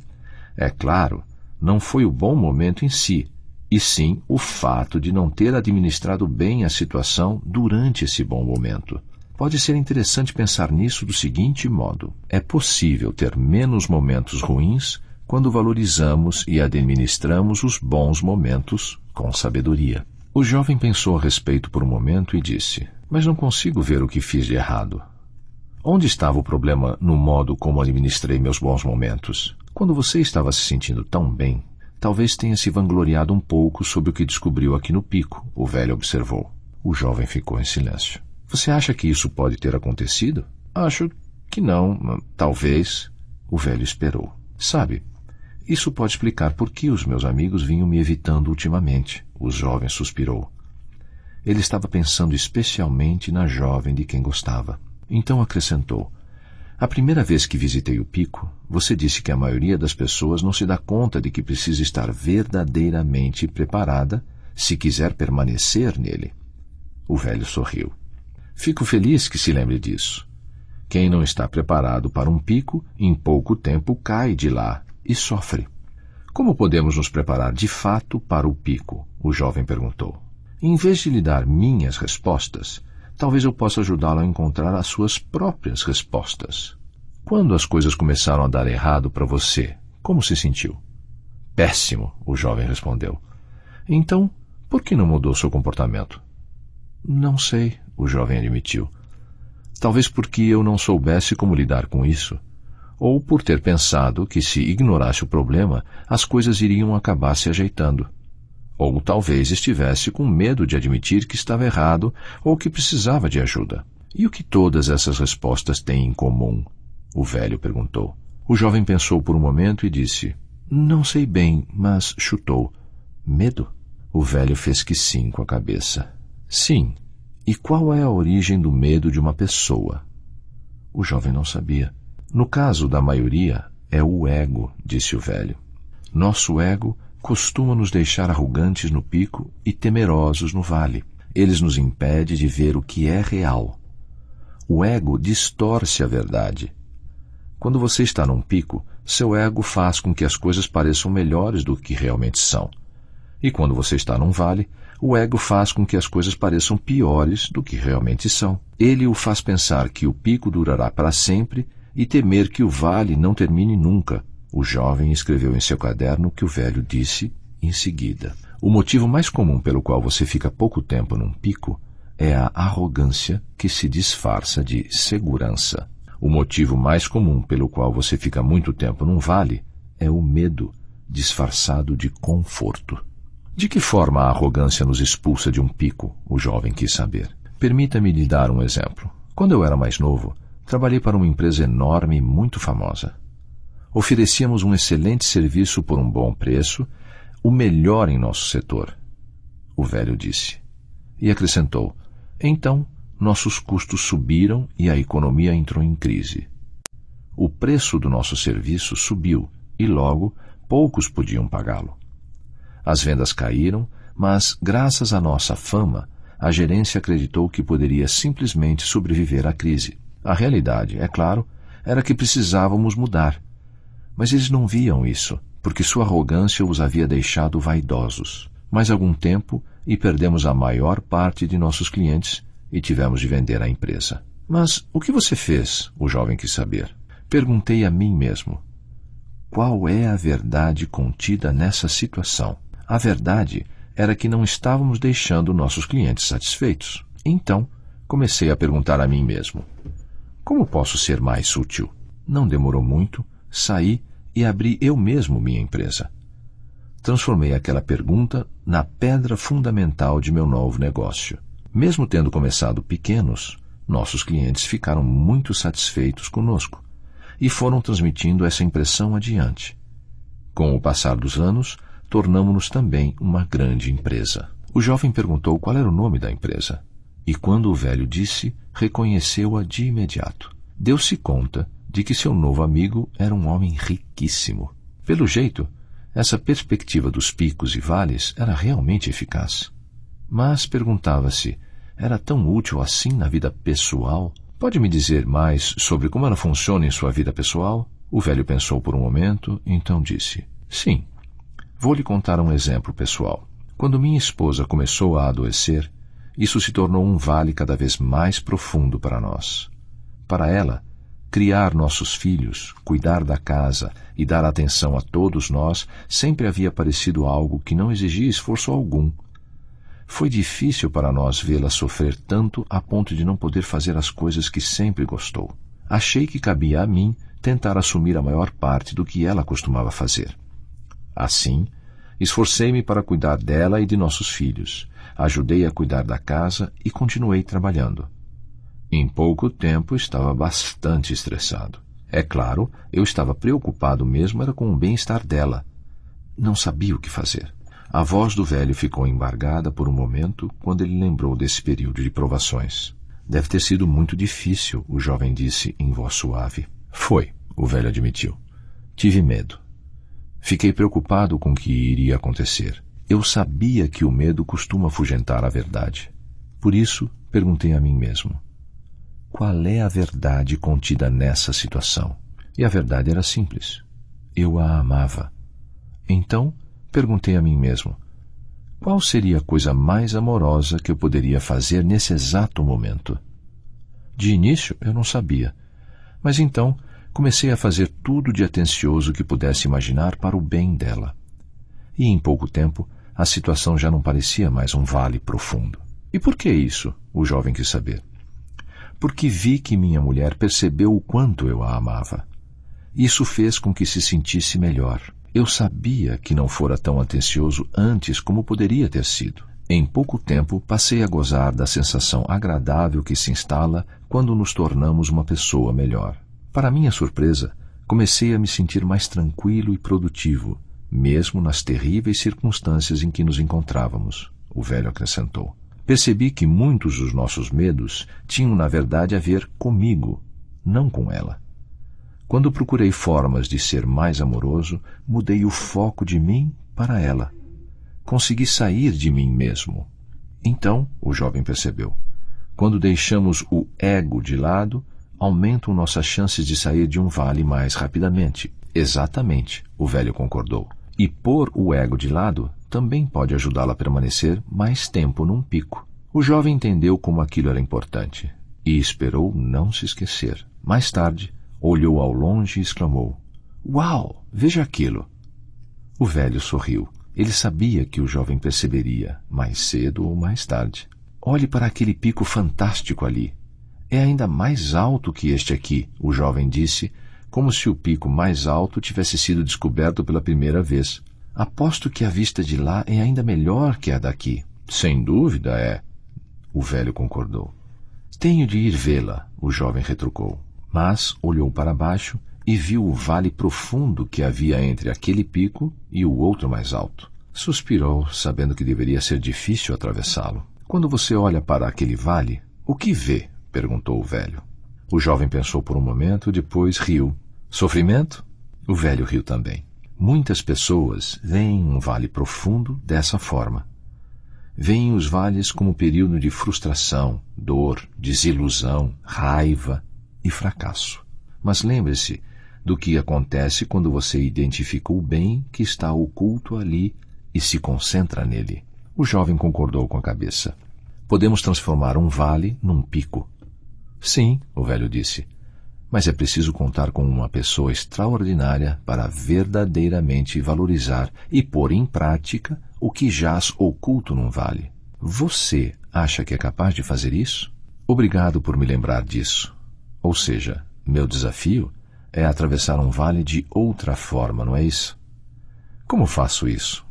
É claro, não foi o bom momento em si, e sim o fato de não ter administrado bem a situação durante esse bom momento. Pode ser interessante pensar nisso do seguinte modo. É possível ter menos momentos ruins quando valorizamos e administramos os bons momentos com sabedoria. O jovem pensou a respeito por um momento e disse, mas não consigo ver o que fiz de errado. Onde estava o problema no modo como administrei meus bons momentos? Quando você estava se sentindo tão bem, talvez tenha se vangloriado um pouco sobre o que descobriu aqui no pico, o velho observou. O jovem ficou em silêncio. Você acha que isso pode ter acontecido? Acho que não, talvez. O velho esperou. Sabe, isso pode explicar por que os meus amigos vinham me evitando ultimamente. O jovem suspirou. Ele estava pensando especialmente na jovem de quem gostava. Então acrescentou. A primeira vez que visitei o pico, você disse que a maioria das pessoas não se dá conta de que precisa estar verdadeiramente preparada se quiser permanecer nele. O velho sorriu. Fico feliz que se lembre disso. Quem não está preparado para um pico, em pouco tempo cai de lá e sofre. Como podemos nos preparar de fato para o pico? O jovem perguntou. Em vez de lhe dar minhas respostas, talvez eu possa ajudá-lo a encontrar as suas próprias respostas. Quando as coisas começaram a dar errado para você, como se sentiu? Péssimo, o jovem respondeu. Então, por que não mudou seu comportamento? Não sei, o jovem admitiu. Talvez porque eu não soubesse como lidar com isso, ou por ter pensado que se ignorasse o problema, as coisas iriam acabar se ajeitando. Ou talvez estivesse com medo de admitir que estava errado ou que precisava de ajuda. E o que todas essas respostas têm em comum? O velho perguntou. O jovem pensou por um momento e disse, não sei bem, mas chutou. Medo? O velho fez que sim com a cabeça. Sim. E qual é a origem do medo de uma pessoa? O jovem não sabia. No caso da maioria, é o ego, disse o velho. Nosso ego costuma nos deixar arrogantes no pico e temerosos no vale. Eles nos impedem de ver o que é real. O ego distorce a verdade. Quando você está num pico, seu ego faz com que as coisas pareçam melhores do que realmente são. E quando você está num vale, o ego faz com que as coisas pareçam piores do que realmente são. Ele o faz pensar que o pico durará para sempre e temer que o vale não termine nunca. O jovem escreveu em seu caderno que o velho disse em seguida. O motivo mais comum pelo qual você fica pouco tempo num pico é a arrogância que se disfarça de segurança. O motivo mais comum pelo qual você fica muito tempo num vale é o medo disfarçado de conforto. De que forma a arrogância nos expulsa de um pico? O jovem quis saber. Permita-me lhe dar um exemplo. Quando eu era mais novo, trabalhei para uma empresa enorme e muito famosa. Oferecíamos um excelente serviço por um bom preço, o melhor em nosso setor. O velho disse. E acrescentou, então, nossos custos subiram e a economia entrou em crise. O preço do nosso serviço subiu e logo poucos podiam pagá-lo. As vendas caíram, mas, graças à nossa fama, a gerência acreditou que poderia simplesmente sobreviver à crise. A realidade, é claro, era que precisávamos mudar. Mas eles não viam isso, porque sua arrogância os havia deixado vaidosos. Mais algum tempo e perdemos a maior parte de nossos clientes e tivemos de vender a empresa. Mas o que você fez? O jovem quis saber. Perguntei a mim mesmo. Qual é a verdade contida nessa situação? A verdade era que não estávamos deixando nossos clientes satisfeitos. Então, comecei a perguntar a mim mesmo. Como posso ser mais útil? Não demorou muito, saí e abri eu mesmo minha empresa. Transformei aquela pergunta na pedra fundamental de meu novo negócio. Mesmo tendo começado pequenos, nossos clientes ficaram muito satisfeitos conosco e foram transmitindo essa impressão adiante. Com o passar dos anos, tornamo-nos também uma grande empresa. O jovem perguntou qual era o nome da empresa, e quando o velho disse, reconheceu-a de imediato. Deu-se conta de que seu novo amigo era um homem riquíssimo. Pelo jeito, essa perspectiva dos picos e vales era realmente eficaz. Mas perguntava-se, era tão útil assim na vida pessoal? Pode me dizer mais sobre como ela funciona em sua vida pessoal? O velho pensou por um momento, então disse, sim. Vou lhe contar um exemplo pessoal. Quando minha esposa começou a adoecer, isso se tornou um vale cada vez mais profundo para nós. Para ela, criar nossos filhos, cuidar da casa e dar atenção a todos nós sempre havia parecido algo que não exigia esforço algum. Foi difícil para nós vê-la sofrer tanto a ponto de não poder fazer as coisas que sempre gostou. Achei que cabia a mim tentar assumir a maior parte do que ela costumava fazer. Assim, esforcei-me para cuidar dela e de nossos filhos, ajudei a cuidar da casa e continuei trabalhando. Em pouco tempo estava bastante estressado. É claro, eu estava preocupado mesmo era com o bem-estar dela. Não sabia o que fazer. A voz do velho ficou embargada por um momento quando ele lembrou desse período de provações. Deve ter sido muito difícil, o jovem disse em voz suave. Foi, o velho admitiu. Tive medo. Fiquei preocupado com o que iria acontecer. Eu sabia que o medo costuma afugentar a verdade. Por isso, perguntei a mim mesmo. Qual é a verdade contida nessa situação? E a verdade era simples. Eu a amava. Então, perguntei a mim mesmo. Qual seria a coisa mais amorosa que eu poderia fazer nesse exato momento? De início, eu não sabia. Mas então, comecei a fazer tudo de atencioso que pudesse imaginar para o bem dela. E em pouco tempo, a situação já não parecia mais um vale profundo. E por que isso? O jovem quis saber. Porque vi que minha mulher percebeu o quanto eu a amava. Isso fez com que se sentisse melhor. Eu sabia que não fora tão atencioso antes como poderia ter sido. Em pouco tempo, passei a gozar da sensação agradável que se instala quando nos tornamos uma pessoa melhor. Para minha surpresa, comecei a me sentir mais tranquilo e produtivo, mesmo nas terríveis circunstâncias em que nos encontrávamos, o velho acrescentou. Percebi que muitos dos nossos medos tinham, na verdade, a ver comigo, não com ela. Quando procurei formas de ser mais amoroso, mudei o foco de mim para ela. Consegui sair de mim mesmo. Então, o jovem percebeu, quando deixamos o ego de lado, aumentam nossas chances de sair de um vale mais rapidamente. Exatamente, o velho concordou. E pôr o ego de lado também pode ajudá-la a permanecer mais tempo num pico. O jovem entendeu como aquilo era importante e esperou não se esquecer. Mais tarde, olhou ao longe e exclamou: "Uau! Veja aquilo!" O velho sorriu. Ele sabia que o jovem perceberia, mais cedo ou mais tarde. "Olhe para aquele pico fantástico ali. É ainda mais alto que este aqui", o jovem disse, como se o pico mais alto tivesse sido descoberto pela primeira vez. "Aposto que a vista de lá é ainda melhor que a daqui." "Sem dúvida é", o velho concordou. "Tenho de ir vê-la", o jovem retrucou, mas olhou para baixo e viu o vale profundo que havia entre aquele pico e o outro mais alto. Suspirou, sabendo que deveria ser difícil atravessá-lo. "Quando você olha para aquele vale, o que vê?" perguntou o velho. O jovem pensou por um momento, depois riu. "Sofrimento?" O velho riu também. "Muitas pessoas veem um vale profundo dessa forma. Veem os vales como período de frustração, dor, desilusão, raiva e fracasso. Mas lembre-se do que acontece quando você identifica o bem que está oculto ali e se concentra nele." O jovem concordou com a cabeça. "Podemos transformar um vale num pico." "Sim", o velho disse, "mas é preciso contar com uma pessoa extraordinária para verdadeiramente valorizar e pôr em prática o que jaz oculto num vale. Você acha que é capaz de fazer isso?" "Obrigado por me lembrar disso. Ou seja, meu desafio é atravessar um vale de outra forma, não é isso?" "Como faço isso?"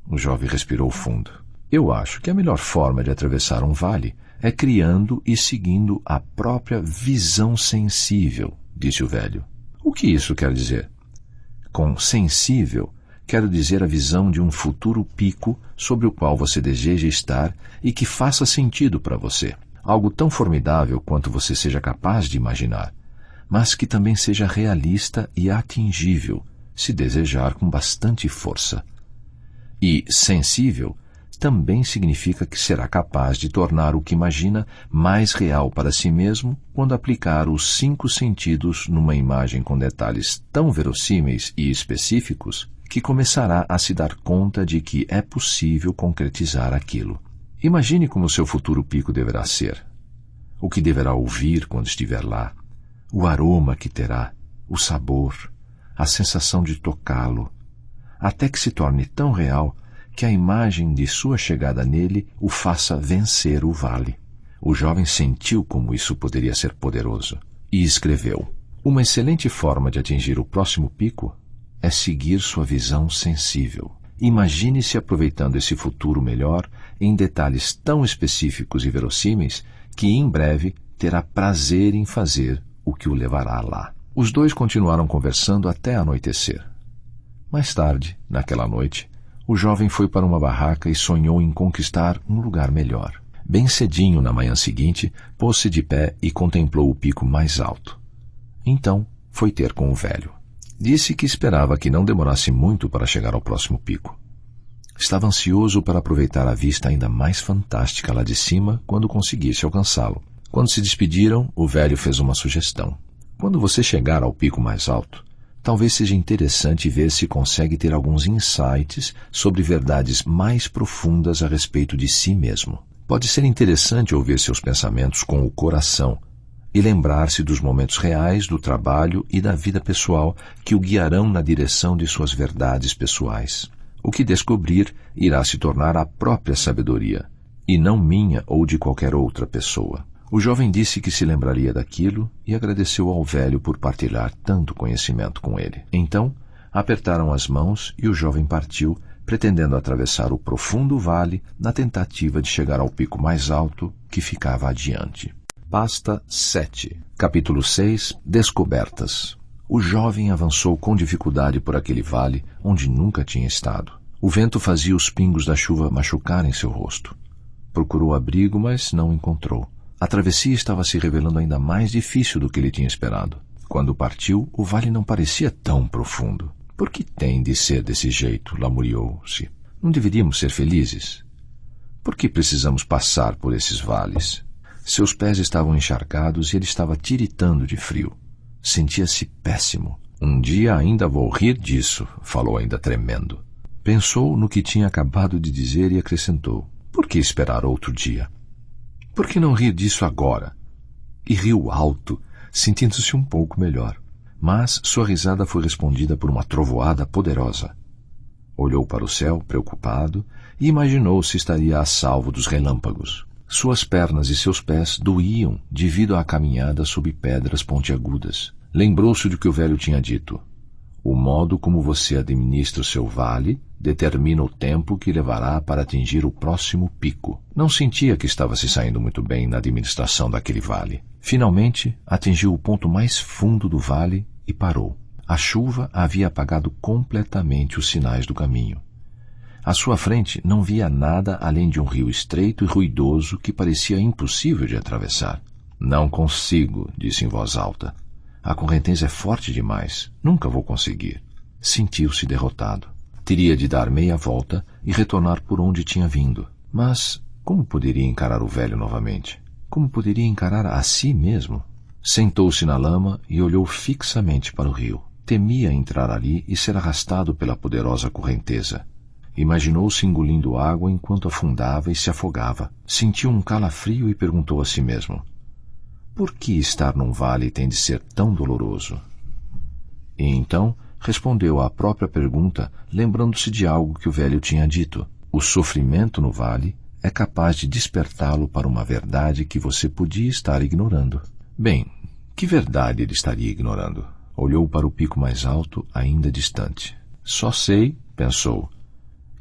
O jovem respirou fundo. "Eu acho que a melhor forma de atravessar um vale é criando e seguindo a própria visão sensível", disse o velho. "O que isso quer dizer?" "Com sensível, quero dizer a visão de um futuro pico sobre o qual você deseja estar e que faça sentido para você. Algo tão formidável quanto você seja capaz de imaginar, mas que também seja realista e atingível, se desejar com bastante força. E sensível também significa que será capaz de tornar o que imagina mais real para si mesmo quando aplicar os 5 sentidos numa imagem com detalhes tão verossímeis e específicos que começará a se dar conta de que é possível concretizar aquilo. Imagine como seu futuro pico deverá ser, o que deverá ouvir quando estiver lá, o aroma que terá, o sabor, a sensação de tocá-lo, até que se torne tão real que a imagem de sua chegada nele o faça vencer o vale." O jovem sentiu como isso poderia ser poderoso e escreveu: "Uma excelente forma de atingir o próximo pico é seguir sua visão sensível. Imagine-se aproveitando esse futuro melhor em detalhes tão específicos e verossímeis que em breve terá prazer em fazer o que o levará lá." Os dois continuaram conversando até anoitecer. Mais tarde, naquela noite, o jovem foi para uma barraca e sonhou em conquistar um lugar melhor. Bem cedinho na manhã seguinte, pôs-se de pé e contemplou o pico mais alto. Então, foi ter com o velho. Disse que esperava que não demorasse muito para chegar ao próximo pico. Estava ansioso para aproveitar a vista ainda mais fantástica lá de cima quando conseguisse alcançá-lo. Quando se despediram, o velho fez uma sugestão: "Quando você chegar ao pico mais alto, talvez seja interessante ver se consegue ter alguns insights sobre verdades mais profundas a respeito de si mesmo. Pode ser interessante ouvir seus pensamentos com o coração e lembrar-se dos momentos reais do trabalho e da vida pessoal que o guiarão na direção de suas verdades pessoais. O que descobrir irá se tornar a própria sabedoria, e não minha ou de qualquer outra pessoa." O jovem disse que se lembraria daquilo e agradeceu ao velho por partilhar tanto conhecimento com ele. Então, apertaram as mãos e o jovem partiu, pretendendo atravessar o profundo vale na tentativa de chegar ao pico mais alto que ficava adiante. Pasta 7. Capítulo 6. Descobertas. O jovem avançou com dificuldade por aquele vale onde nunca tinha estado. O vento fazia os pingos da chuva machucarem seu rosto. Procurou abrigo, mas não encontrou. A travessia estava se revelando ainda mais difícil do que ele tinha esperado. Quando partiu, o vale não parecia tão profundo. "Por que tem de ser desse jeito?" lamuriou-se. "Não deveríamos ser felizes? Por que precisamos passar por esses vales?" Seus pés estavam encharcados e ele estava tiritando de frio. Sentia-se péssimo. "Um dia ainda vou rir disso", falou ainda tremendo. Pensou no que tinha acabado de dizer e acrescentou: por que esperar outro dia? Por que não rir disso agora? E riu alto, sentindo-se um pouco melhor. Mas sua risada foi respondida por uma trovoada poderosa. Olhou para o céu, preocupado, e imaginou se estaria a salvo dos relâmpagos. Suas pernas e seus pés doíam devido à caminhada sob pedras pontiagudas. Lembrou-se do que o velho tinha dito. O modo como você administra o seu vale determina o tempo que levará para atingir o próximo pico. Não sentia que estava se saindo muito bem na administração daquele vale. Finalmente, atingiu o ponto mais fundo do vale e parou. A chuva havia apagado completamente os sinais do caminho. À sua frente não via nada além de um rio estreito e ruidoso que parecia impossível de atravessar. Não consigo, disse em voz alta. A correnteza é forte demais. Nunca vou conseguir. Sentiu-se derrotado. Teria de dar meia volta e retornar por onde tinha vindo. Mas como poderia encarar o velho novamente? Como poderia encarar a si mesmo? Sentou-se na lama e olhou fixamente para o rio. Temia entrar ali e ser arrastado pela poderosa correnteza. Imaginou-se engolindo água enquanto afundava e se afogava. Sentiu um calafrio e perguntou a si mesmo: por que estar num vale tem de ser tão doloroso? E então respondeu à própria pergunta, lembrando-se de algo que o velho tinha dito. O sofrimento no vale é capaz de despertá-lo para uma verdade que você podia estar ignorando. Bem, que verdade ele estaria ignorando? Olhou para o pico mais alto, ainda distante. Só sei, pensou,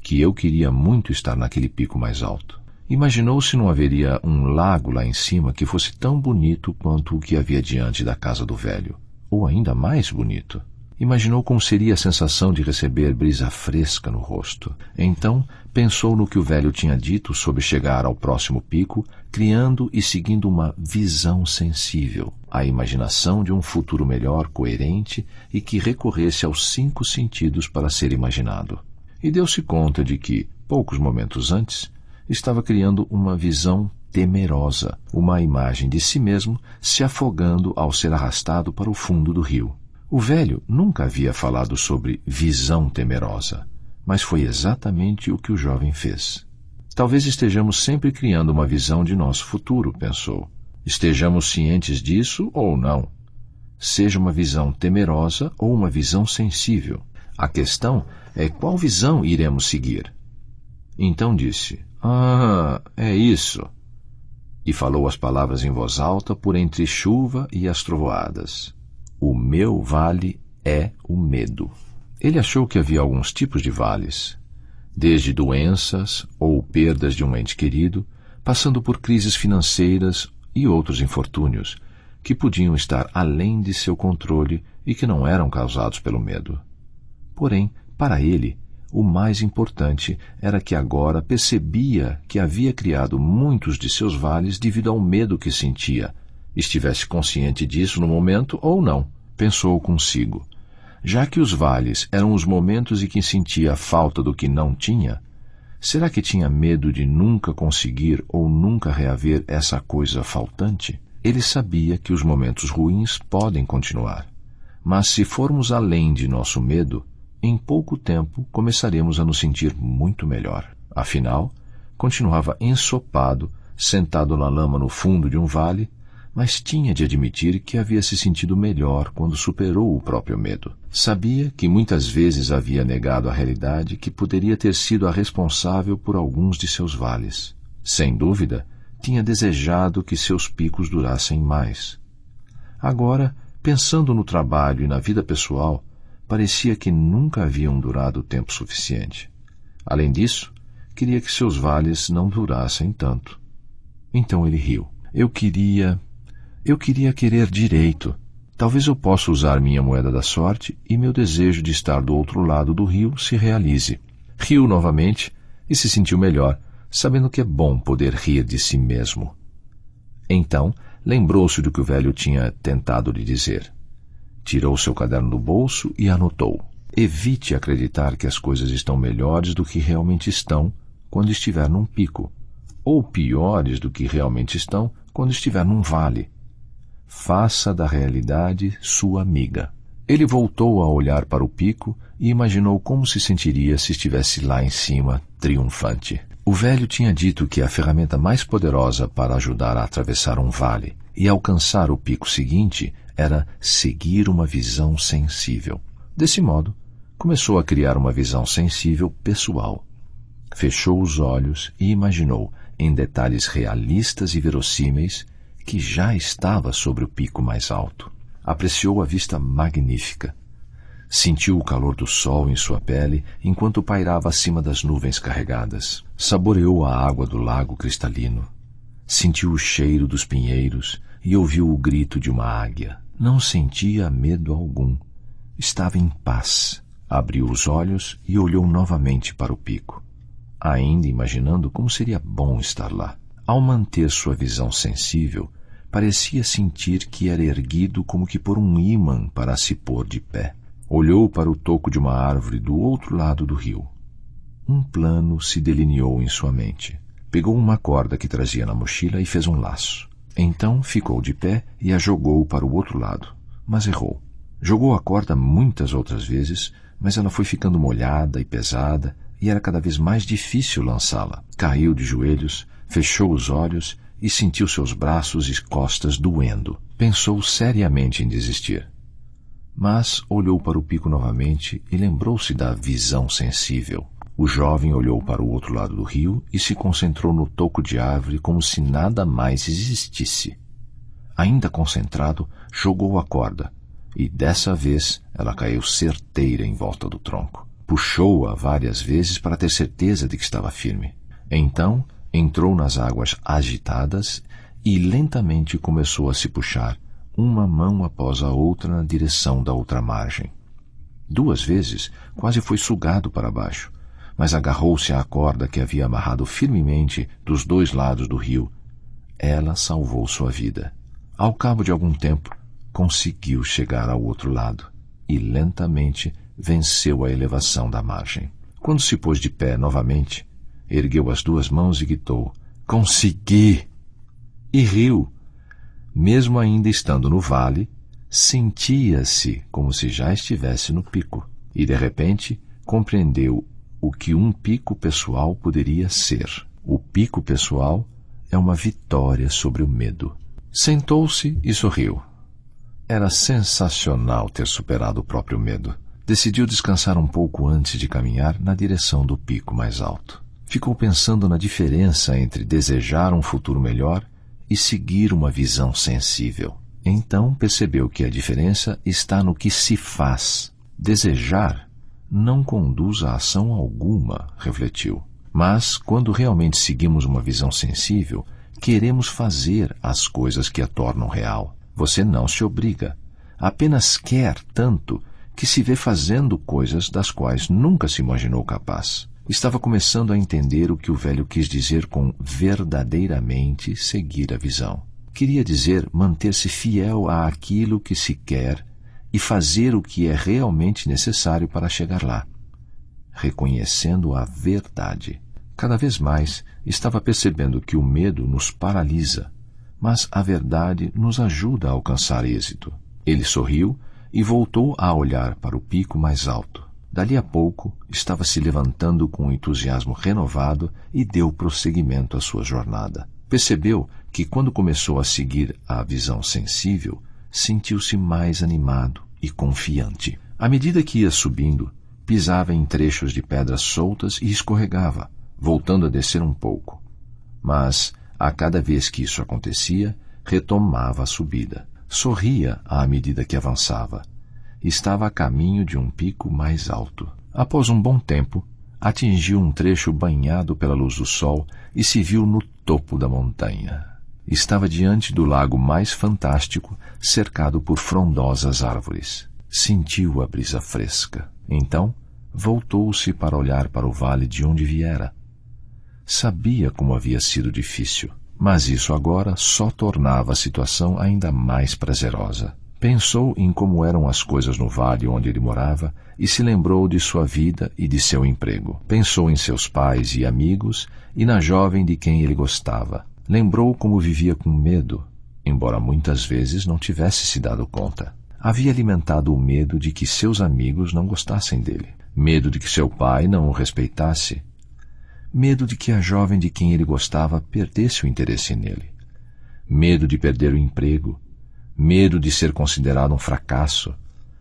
que eu queria muito estar naquele pico mais alto. Imaginou se não haveria um lago lá em cima que fosse tão bonito quanto o que havia diante da casa do velho, ou ainda mais bonito. Imaginou como seria a sensação de receber brisa fresca no rosto. Então pensou no que o velho tinha dito sobre chegar ao próximo pico, criando e seguindo uma visão sensível, a imaginação de um futuro melhor, coerente e que recorresse aos 5 sentidos para ser imaginado. E deu-se conta de que, poucos momentos antes, estava criando uma visão temerosa, uma imagem de si mesmo se afogando ao ser arrastado para o fundo do rio. O velho nunca havia falado sobre visão temerosa, mas foi exatamente o que o jovem fez. Talvez estejamos sempre criando uma visão de nosso futuro, pensou. Estejamos cientes disso ou não. Seja uma visão temerosa ou uma visão sensível. A questão é qual visão iremos seguir. Então disse: ah, é isso. E falou as palavras em voz alta por entre chuva e as trovoadas. O meu vale é o medo. Ele achou que havia alguns tipos de vales, desde doenças ou perdas de um ente querido, passando por crises financeiras e outros infortúnios, que podiam estar além de seu controle e que não eram causados pelo medo. Porém, para ele, o mais importante era que agora percebia que havia criado muitos de seus vales devido ao medo que sentia, estivesse consciente disso no momento ou não. Pensou consigo: já que os vales eram os momentos em que sentia a falta do que não tinha, será que tinha medo de nunca conseguir ou nunca reaver essa coisa faltante? Ele sabia que os momentos ruins podem continuar, mas se formos além de nosso medo, em pouco tempo começaremos a nos sentir muito melhor. Afinal, continuava ensopado, sentado na lama no fundo de um vale, mas tinha de admitir que havia se sentido melhor quando superou o próprio medo. Sabia que muitas vezes havia negado a realidade que poderia ter sido a responsável por alguns de seus vales. Sem dúvida, tinha desejado que seus picos durassem mais. Agora, pensando no trabalho e na vida pessoal, parecia que nunca haviam durado tempo suficiente. Além disso, queria que seus vales não durassem tanto. Então ele riu. Eu queria querer direito. Talvez eu possa usar minha moeda da sorte e meu desejo de estar do outro lado do rio se realize. Riu novamente e se sentiu melhor, sabendo que é bom poder rir de si mesmo. Então, lembrou-se do que o velho tinha tentado lhe dizer. Tirou seu caderno do bolso e anotou: evite acreditar que as coisas estão melhores do que realmente estão quando estiver num pico, ou piores do que realmente estão quando estiver num vale. Faça da realidade sua amiga. Ele voltou a olhar para o pico e imaginou como se sentiria se estivesse lá em cima, triunfante. O velho tinha dito que a ferramenta mais poderosa para ajudar a atravessar um vale e alcançar o pico seguinte era seguir uma visão sensível. Desse modo, começou a criar uma visão sensível pessoal. Fechou os olhos e imaginou, em detalhes realistas e verossímeis, que já estava sobre o pico mais alto. Apreciou a vista magnífica. Sentiu o calor do sol em sua pele enquanto pairava acima das nuvens carregadas. Saboreou a água do lago cristalino. Sentiu o cheiro dos pinheiros e ouviu o grito de uma águia. Não sentia medo algum. Estava em paz. Abriu os olhos e olhou novamente para o pico, ainda imaginando como seria bom estar lá. Ao manter sua visão sensível, parecia sentir que era erguido como que por um ímã para se pôr de pé. Olhou para o toco de uma árvore do outro lado do rio. Um plano se delineou em sua mente. Pegou uma corda que trazia na mochila e fez um laço. Então ficou de pé e a jogou para o outro lado, mas errou. Jogou a corda muitas outras vezes, mas ela foi ficando molhada e pesada e era cada vez mais difícil lançá-la. Caiu de joelhos, fechou os olhos e sentiu seus braços e costas doendo. Pensou seriamente em desistir. Mas olhou para o pico novamente e lembrou-se da visão sensível. O jovem olhou para o outro lado do rio e se concentrou no toco de árvore como se nada mais existisse. Ainda concentrado, jogou a corda, e dessa vez ela caiu certeira em volta do tronco. Puxou-a várias vezes para ter certeza de que estava firme. Então, entrou nas águas agitadas e lentamente começou a se puxar, uma mão após a outra na direção da outra margem. 2 vezes quase foi sugado para baixo, mas agarrou-se à corda que havia amarrado firmemente dos 2 lados do rio. Ela salvou sua vida. Ao cabo de algum tempo, conseguiu chegar ao outro lado e lentamente venceu a elevação da margem. Quando se pôs de pé novamente, ergueu as 2 mãos e gritou: "Consegui!" E riu. Mesmo ainda estando no vale, sentia-se como se já estivesse no pico. E, de repente, compreendeu o que um pico pessoal poderia ser. O pico pessoal é uma vitória sobre o medo. Sentou-se e sorriu. Era sensacional ter superado o próprio medo. Decidiu descansar um pouco antes de caminhar na direção do pico mais alto. Ficou pensando na diferença entre desejar um futuro melhor e seguir uma visão sensível. Então percebeu que a diferença está no que se faz. Desejar não conduz a ação alguma, refletiu. Mas, quando realmente seguimos uma visão sensível, queremos fazer as coisas que a tornam real. Você não se obriga. Apenas quer tanto que se vê fazendo coisas das quais nunca se imaginou capaz. Estava começando a entender o que o velho quis dizer com verdadeiramente seguir a visão. Queria dizer manter-se fiel àquilo que se quer e fazer o que é realmente necessário para chegar lá, reconhecendo a verdade. Cada vez mais estava percebendo que o medo nos paralisa, mas a verdade nos ajuda a alcançar êxito. Ele sorriu e voltou a olhar para o pico mais alto. Dali a pouco, estava se levantando com um entusiasmo renovado e deu prosseguimento à sua jornada. Percebeu que, quando começou a seguir a visão sensível, sentiu-se mais animado e confiante. À medida que ia subindo, pisava em trechos de pedras soltas e escorregava, voltando a descer um pouco. Mas, a cada vez que isso acontecia, retomava a subida. Sorria à medida que avançava. Estava a caminho de um pico mais alto. Após um bom tempo, atingiu um trecho banhado pela luz do sol e se viu no topo da montanha. Estava diante do lago mais fantástico, cercado por frondosas árvores. Sentiu a brisa fresca. Então, voltou-se para olhar para o vale de onde viera. Sabia como havia sido difícil, mas isso agora só tornava a situação ainda mais prazerosa. Pensou em como eram as coisas no vale onde ele morava e se lembrou de sua vida e de seu emprego. Pensou em seus pais e amigos e na jovem de quem ele gostava. Lembrou como vivia com medo, embora muitas vezes não tivesse se dado conta. Havia alimentado o medo de que seus amigos não gostassem dele, medo de que seu pai não o respeitasse, medo de que a jovem de quem ele gostava perdesse o interesse nele, medo de perder o emprego, medo de ser considerado um fracasso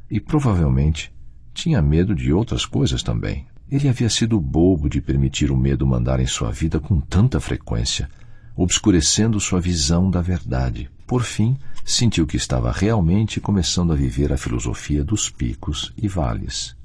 e, provavelmente, tinha medo de outras coisas também. Ele havia sido bobo de permitir o medo mandar em sua vida com tanta frequência, obscurecendo sua visão da verdade. Por fim, sentiu que estava realmente começando a viver a filosofia dos picos e vales.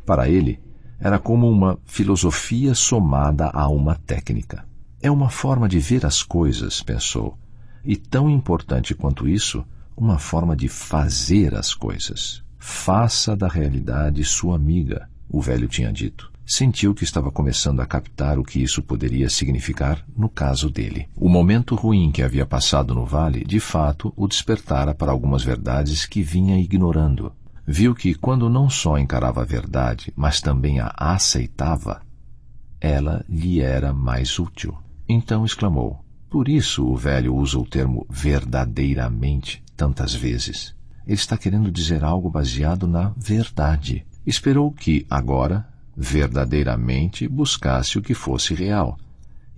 Para ele, era como uma filosofia somada a uma técnica. É uma forma de ver as coisas, pensou, e tão importante quanto isso, uma forma de fazer as coisas. Faça da realidade sua amiga, o velho tinha dito. Sentiu que estava começando a captar o que isso poderia significar no caso dele. O momento ruim que havia passado no vale, de fato, o despertara para algumas verdades que vinha ignorando. Viu que, quando não só encarava a verdade, mas também a aceitava, ela lhe era mais útil. Então exclamou: por isso o velho usa o termo verdadeiramente tantas vezes. Ele está querendo dizer algo baseado na verdade. Esperou que, agora, verdadeiramente buscasse o que fosse real,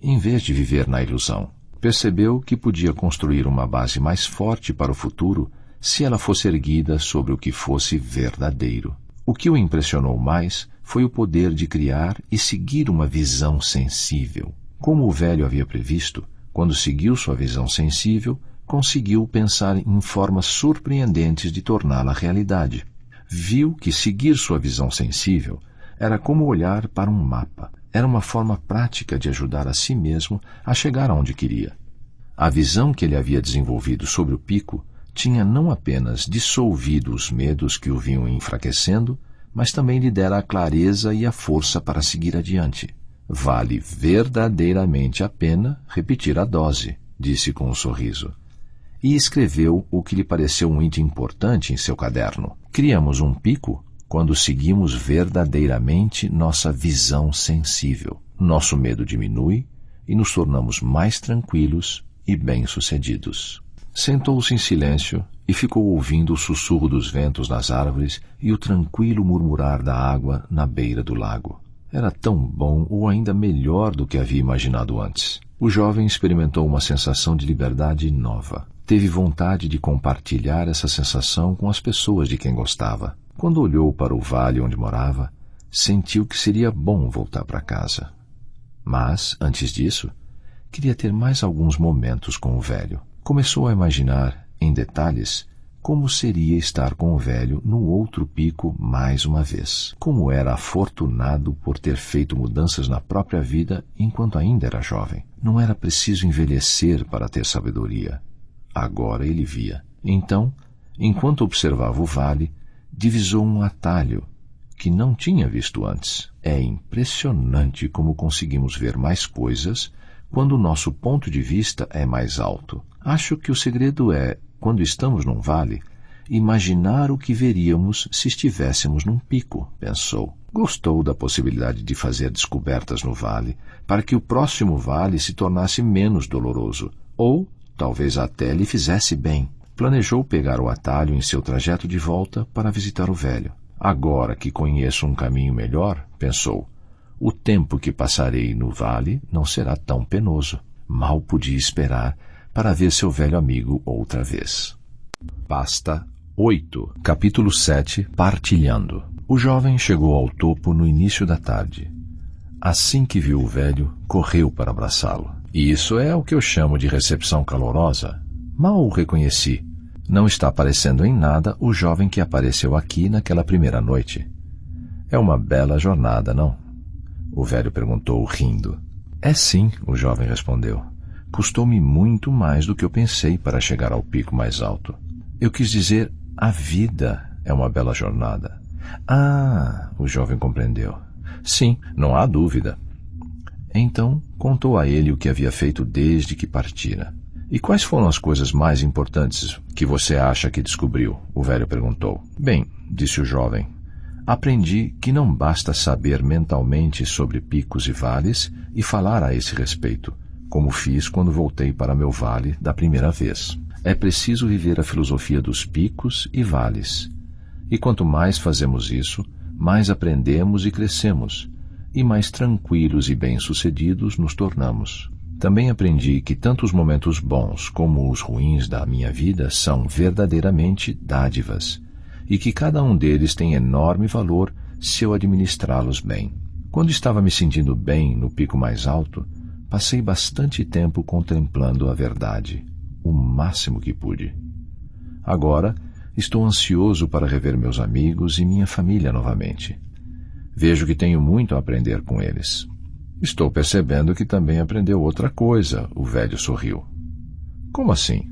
em vez de viver na ilusão. Percebeu que podia construir uma base mais forte para o futuro se ela fosse erguida sobre o que fosse verdadeiro. O que o impressionou mais foi o poder de criar e seguir uma visão sensível. Como o velho havia previsto, quando seguiu sua visão sensível, conseguiu pensar em formas surpreendentes de torná-la realidade. Viu que seguir sua visão sensível era como olhar para um mapa. Era uma forma prática de ajudar a si mesmo a chegar aonde queria. A visão que ele havia desenvolvido sobre o pico tinha não apenas dissolvido os medos que o vinham enfraquecendo, mas também lhe dera a clareza e a força para seguir adiante. Vale verdadeiramente a pena repetir a dose, disse com um sorriso. E escreveu o que lhe pareceu um item importante em seu caderno. Criamos um pico quando seguimos verdadeiramente nossa visão sensível. Nosso medo diminui e nos tornamos mais tranquilos e bem-sucedidos. Sentou-se em silêncio e ficou ouvindo o sussurro dos ventos nas árvores e o tranquilo murmurar da água na beira do lago. Era tão bom ou ainda melhor do que havia imaginado antes. O jovem experimentou uma sensação de liberdade nova. Teve vontade de compartilhar essa sensação com as pessoas de quem gostava. Quando olhou para o vale onde morava, sentiu que seria bom voltar para casa. Mas, antes disso, queria ter mais alguns momentos com o velho. Começou a imaginar, em detalhes, como seria estar com o velho no outro pico mais uma vez. Como era afortunado por ter feito mudanças na própria vida enquanto ainda era jovem. Não era preciso envelhecer para ter sabedoria. Agora ele via. Então, enquanto observava o vale, divisou um atalho que não tinha visto antes. É impressionante como conseguimos ver mais coisas quando o nosso ponto de vista é mais alto. Acho que o segredo é, quando estamos num vale, imaginar o que veríamos se estivéssemos num pico, pensou. Gostou da possibilidade de fazer descobertas no vale para que o próximo vale se tornasse menos doloroso, ou talvez até lhe fizesse bem. Planejou pegar o atalho em seu trajeto de volta para visitar o velho. Agora que conheço um caminho melhor, pensou, o tempo que passarei no vale não será tão penoso. Mal podia esperar para ver seu velho amigo outra vez. Pasta 8, capítulo 7, Partilhando. O jovem chegou ao topo no início da tarde. Assim que viu o velho, correu para abraçá-lo. E isso é o que eu chamo de recepção calorosa. Mal o reconheci. Não está parecendo em nada o jovem que apareceu aqui naquela primeira noite. É uma bela jornada, não? O velho perguntou, rindo. É sim, o jovem respondeu. Custou-me muito mais do que eu pensei para chegar ao pico mais alto. Eu quis dizer, a vida é uma bela jornada. Ah, o jovem compreendeu. Sim, não há dúvida. Então, contou a ele o que havia feito desde que partira. E quais foram as coisas mais importantes que você acha que descobriu? O velho perguntou. Bem, disse o jovem, aprendi que não basta saber mentalmente sobre picos e vales e falar a esse respeito, como fiz quando voltei para meu vale da primeira vez. É preciso viver a filosofia dos picos e vales. E quanto mais fazemos isso, mais aprendemos e crescemos, e mais tranquilos e bem-sucedidos nos tornamos. Também aprendi que tanto os momentos bons como os ruins da minha vida são verdadeiramente dádivas, e que cada um deles tem enorme valor se eu administrá-los bem. Quando estava me sentindo bem no pico mais alto, passei bastante tempo contemplando a verdade, o máximo que pude. Agora, estou ansioso para rever meus amigos e minha família novamente. Vejo que tenho muito a aprender com eles. Estou percebendo que também aprendeu outra coisa, o velho sorriu. Como assim?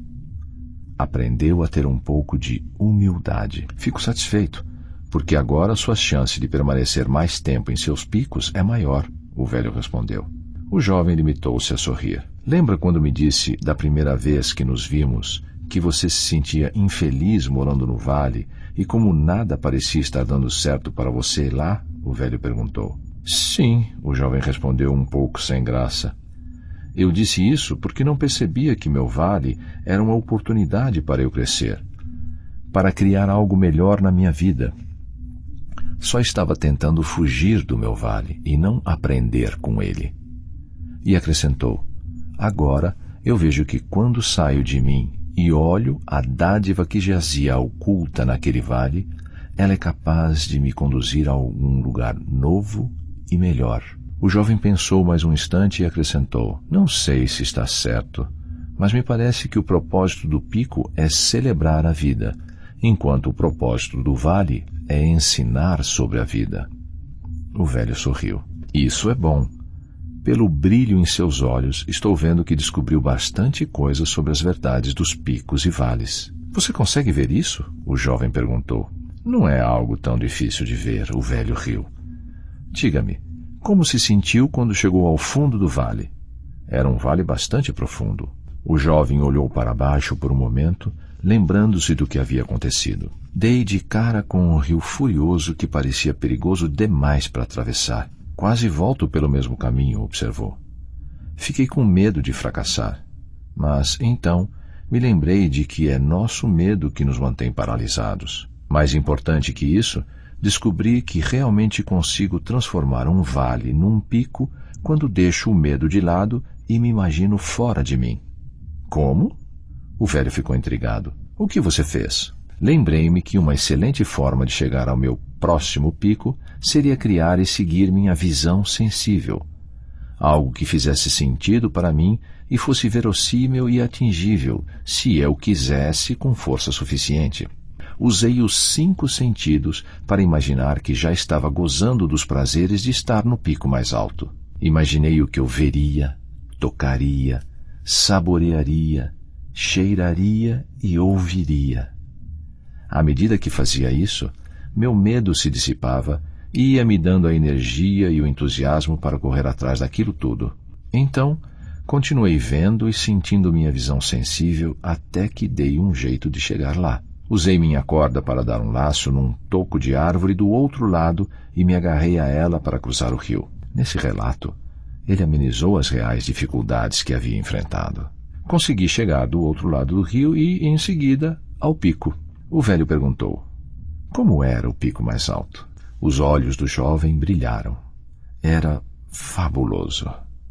Aprendeu a ter um pouco de humildade. Fico satisfeito, porque agora sua chance de permanecer mais tempo em seus picos é maior, o velho respondeu. O jovem limitou-se a sorrir. Lembra quando me disse, da primeira vez que nos vimos, que você se sentia infeliz morando no vale e como nada parecia estar dando certo para você lá? O velho perguntou. Sim, o jovem respondeu um pouco sem graça. Eu disse isso porque não percebia que meu vale era uma oportunidade para eu crescer, para criar algo melhor na minha vida. Só estava tentando fugir do meu vale e não aprender com ele. E acrescentou, agora eu vejo que quando saio de mim e olho a dádiva que jazia oculta naquele vale, ela é capaz de me conduzir a algum lugar novo e melhor. O jovem pensou mais um instante e acrescentou, não sei se está certo, mas me parece que o propósito do pico é celebrar a vida, enquanto o propósito do vale é ensinar sobre a vida. O velho sorriu. Isso é bom. Pelo brilho em seus olhos, estou vendo que descobriu bastante coisa sobre as verdades dos picos e vales. Você consegue ver isso? O jovem perguntou. Não é algo tão difícil de ver, o velho riu. Diga-me, como se sentiu quando chegou ao fundo do vale? Era um vale bastante profundo. O jovem olhou para baixo por um momento, lembrando-se do que havia acontecido. Dei de cara com um rio furioso que parecia perigoso demais para atravessar. Quase volto pelo mesmo caminho, observou. Fiquei com medo de fracassar, mas então me lembrei de que é nosso medo que nos mantém paralisados. Mais importante que isso, descobri que realmente consigo transformar um vale num pico quando deixo o medo de lado e me imagino fora de mim. Como? O velho ficou intrigado. O que você fez? Lembrei-me que uma excelente forma de chegar ao meu próximo pico seria criar e seguir minha visão sensível. Algo que fizesse sentido para mim e fosse verossímil e atingível, se eu quisesse com força suficiente. Usei os 5 sentidos para imaginar que já estava gozando dos prazeres de estar no pico mais alto. Imaginei o que eu veria, tocaria, saborearia, cheiraria e ouviria. À medida que fazia isso, meu medo se dissipava e ia me dando a energia e o entusiasmo para correr atrás daquilo tudo. Então, continuei vendo e sentindo minha visão sensível até que dei um jeito de chegar lá. Usei minha corda para dar um laço num toco de árvore do outro lado e me agarrei a ela para cruzar o rio. Nesse relato, ele amenizou as reais dificuldades que havia enfrentado. Consegui chegar do outro lado do rio e, em seguida, ao pico. O velho perguntou, como era o pico mais alto? Os olhos do jovem brilharam. Era fabuloso.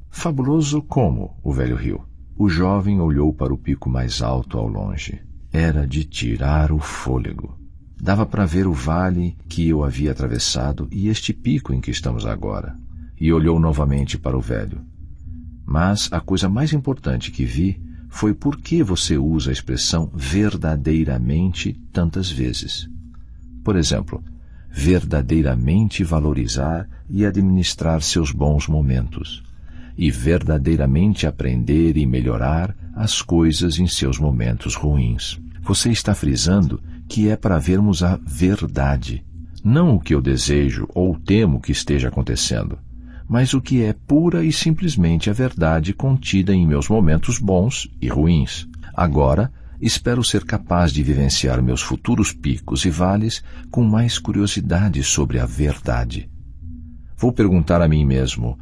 Fabuloso como? O velho riu. O jovem olhou para o pico mais alto ao longe. Era de tirar o fôlego. Dava para ver o vale que eu havia atravessado e este pico em que estamos agora. E olhou novamente para o velho. Mas a coisa mais importante que vi foi por que você usa a expressão verdadeiramente tantas vezes. Por exemplo, verdadeiramente valorizar e administrar seus bons momentos, e verdadeiramente aprender e melhorar as coisas em seus momentos ruins. Você está frisando que é para vermos a verdade, não o que eu desejo ou temo que esteja acontecendo, mas o que é pura e simplesmente a verdade contida em meus momentos bons e ruins. Agora, espero ser capaz de vivenciar meus futuros picos e vales com mais curiosidade sobre a verdade. Vou perguntar a mim mesmo,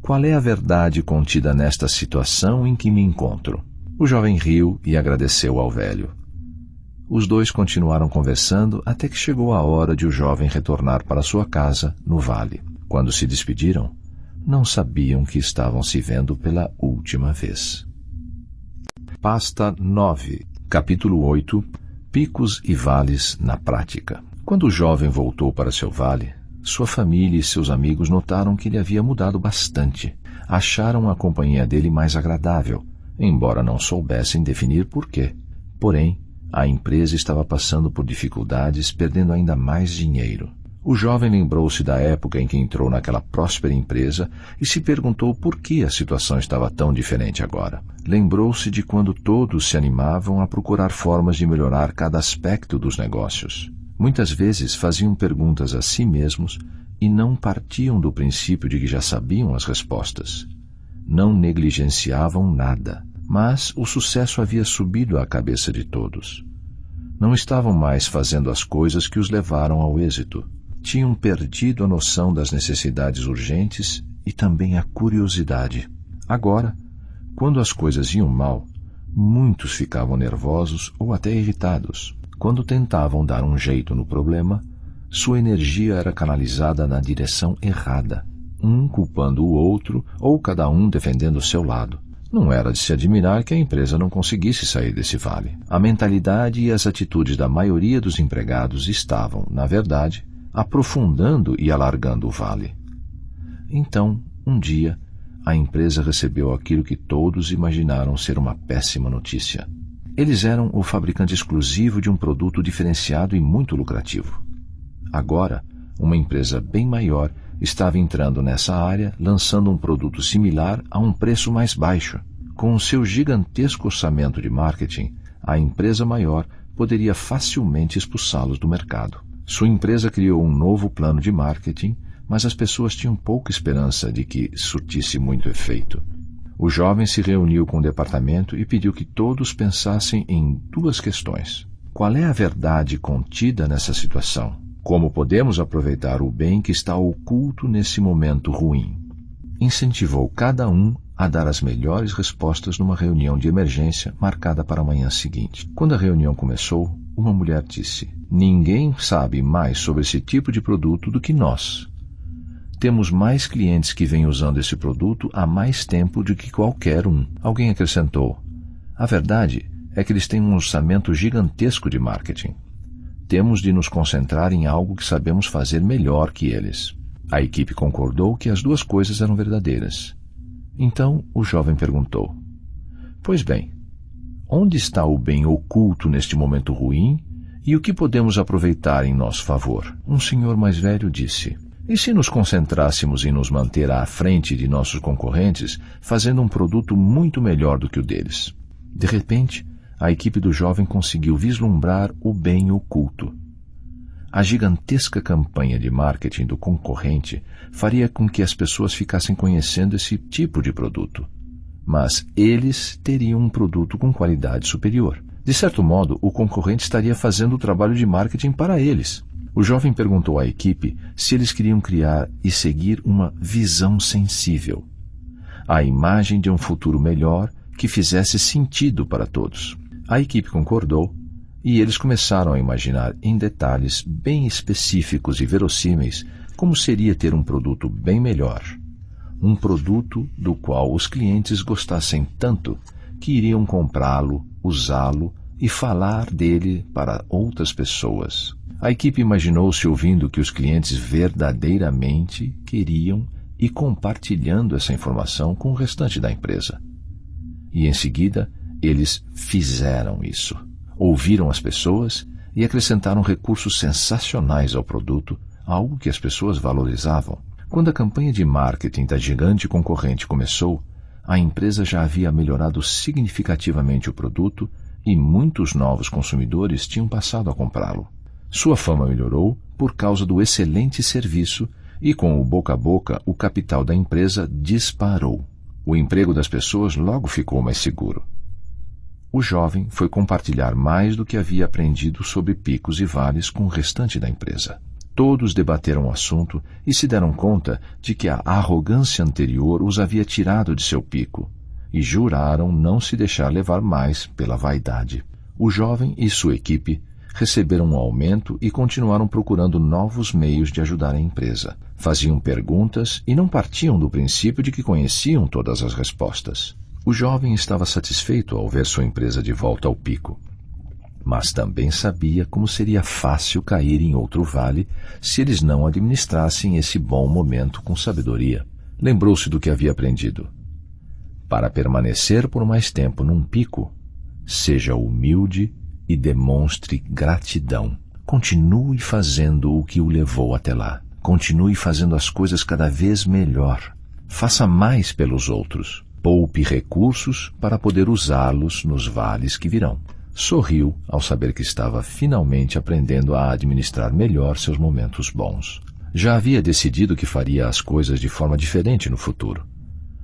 qual é a verdade contida nesta situação em que me encontro? O jovem riu e agradeceu ao velho. Os dois continuaram conversando até que chegou a hora de o jovem retornar para sua casa, no vale. Quando se despediram, não sabiam que estavam se vendo pela última vez. Pasta 9, capítulo 8, Picos e Vales na Prática. Quando o jovem voltou para seu vale, sua família e seus amigos notaram que ele havia mudado bastante. Acharam a companhia dele mais agradável, embora não soubessem definir por quê. Porém, a empresa estava passando por dificuldades, perdendo ainda mais dinheiro. O jovem lembrou-se da época em que entrou naquela próspera empresa e se perguntou por que a situação estava tão diferente agora. Lembrou-se de quando todos se animavam a procurar formas de melhorar cada aspecto dos negócios. Muitas vezes faziam perguntas a si mesmos e não partiam do princípio de que já sabiam as respostas. Não negligenciavam nada, mas o sucesso havia subido à cabeça de todos. Não estavam mais fazendo as coisas que os levaram ao êxito. Tinham perdido a noção das necessidades urgentes e também a curiosidade. Agora, quando as coisas iam mal, muitos ficavam nervosos ou até irritados. Quando tentavam dar um jeito no problema, sua energia era canalizada na direção errada, um culpando o outro ou cada um defendendo o seu lado. Não era de se admirar que a empresa não conseguisse sair desse vale. A mentalidade e as atitudes da maioria dos empregados estavam, na verdade, aprofundando e alargando o vale. Então, um dia, a empresa recebeu aquilo que todos imaginaram ser uma péssima notícia. Eles eram o fabricante exclusivo de um produto diferenciado e muito lucrativo. Agora, uma empresa bem maior estava entrando nessa área, lançando um produto similar a um preço mais baixo. Com o seu gigantesco orçamento de marketing, a empresa maior poderia facilmente expulsá-los do mercado. Sua empresa criou um novo plano de marketing, mas as pessoas tinham pouca esperança de que surtisse muito efeito. O jovem se reuniu com o departamento e pediu que todos pensassem em duas questões. Qual é a verdade contida nessa situação? Como podemos aproveitar o bem que está oculto nesse momento ruim? Incentivou cada um a dar as melhores respostas numa reunião de emergência marcada para a manhã seguinte. Quando a reunião começou, uma mulher disse: "Ninguém sabe mais sobre esse tipo de produto do que nós. Temos mais clientes que vêm usando esse produto há mais tempo do que qualquer um." Alguém acrescentou: "A verdade é que eles têm um orçamento gigantesco de marketing. Temos de nos concentrar em algo que sabemos fazer melhor que eles." A equipe concordou que as duas coisas eram verdadeiras. Então o jovem perguntou: "Pois bem, onde está o bem oculto neste momento ruim e o que podemos aproveitar em nosso favor?" Um senhor mais velho disse: "E se nos concentrássemos em nos manter à frente de nossos concorrentes, fazendo um produto muito melhor do que o deles?" De repente, a equipe do jovem conseguiu vislumbrar o bem oculto. A gigantesca campanha de marketing do concorrente faria com que as pessoas ficassem conhecendo esse tipo de produto. Mas eles teriam um produto com qualidade superior. De certo modo, o concorrente estaria fazendo o trabalho de marketing para eles. O jovem perguntou à equipe se eles queriam criar e seguir uma visão sensível, a imagem de um futuro melhor que fizesse sentido para todos. A equipe concordou e eles começaram a imaginar em detalhes bem específicos e verossímeis como seria ter um produto bem melhor. Um produto do qual os clientes gostassem tanto que iriam comprá-lo, usá-lo e falar dele para outras pessoas. A equipe imaginou-se ouvindo o que os clientes verdadeiramente queriam e compartilhando essa informação com o restante da empresa. E em seguida, eles fizeram isso. Ouviram as pessoas e acrescentaram recursos sensacionais ao produto, algo que as pessoas valorizavam. Quando a campanha de marketing da gigante concorrente começou, a empresa já havia melhorado significativamente o produto e muitos novos consumidores tinham passado a comprá-lo. Sua fama melhorou por causa do excelente serviço e, com o boca a boca, o capital da empresa disparou. O emprego das pessoas logo ficou mais seguro. O jovem foi compartilhar mais do que havia aprendido sobre picos e vales com o restante da empresa. Todos debateram o assunto e se deram conta de que a arrogância anterior os havia tirado de seu pico, e juraram não se deixar levar mais pela vaidade. O jovem e sua equipe receberam um aumento e continuaram procurando novos meios de ajudar a empresa. Faziam perguntas e não partiam do princípio de que conheciam todas as respostas. O jovem estava satisfeito ao ver sua empresa de volta ao pico, mas também sabia como seria fácil cair em outro vale se eles não administrassem esse bom momento com sabedoria. Lembrou-se do que havia aprendido. Para permanecer por mais tempo num pico, seja humilde e demonstre gratidão. Continue fazendo o que o levou até lá. Continue fazendo as coisas cada vez melhor. Faça mais pelos outros. Poupe recursos para poder usá-los nos vales que virão. Sorriu ao saber que estava finalmente aprendendo a administrar melhor seus momentos bons. Já havia decidido que faria as coisas de forma diferente no futuro,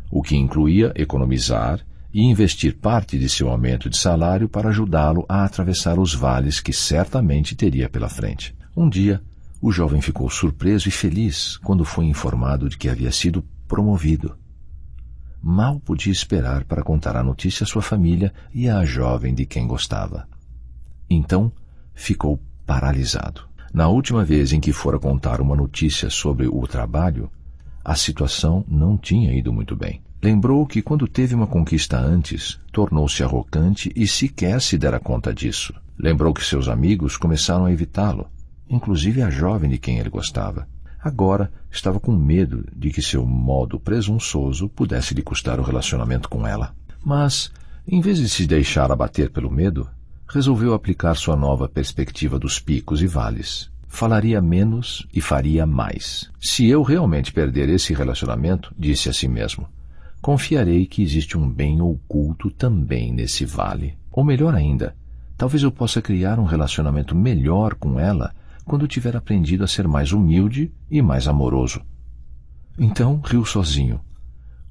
o que incluía economizar e investir parte de seu aumento de salário para ajudá-lo a atravessar os vales que certamente teria pela frente. Um dia, o jovem ficou surpreso e feliz quando foi informado de que havia sido promovido. Mal podia esperar para contar a notícia à sua família e à jovem de quem gostava. Então, ficou paralisado. Na última vez em que fora contar uma notícia sobre o trabalho, a situação não tinha ido muito bem. Lembrou que quando teve uma conquista antes, tornou-se arrogante e sequer se dera conta disso. Lembrou que seus amigos começaram a evitá-lo, inclusive a jovem de quem ele gostava. Agora estava com medo de que seu modo presunçoso pudesse lhe custar o relacionamento com ela. Mas, em vez de se deixar abater pelo medo, resolveu aplicar sua nova perspectiva dos picos e vales. Falaria menos e faria mais. Se eu realmente perder esse relacionamento, disse a si mesmo, confiarei que existe um bem oculto também nesse vale. Ou melhor ainda, talvez eu possa criar um relacionamento melhor com ela quando tiver aprendido a ser mais humilde e mais amoroso. Então riu sozinho.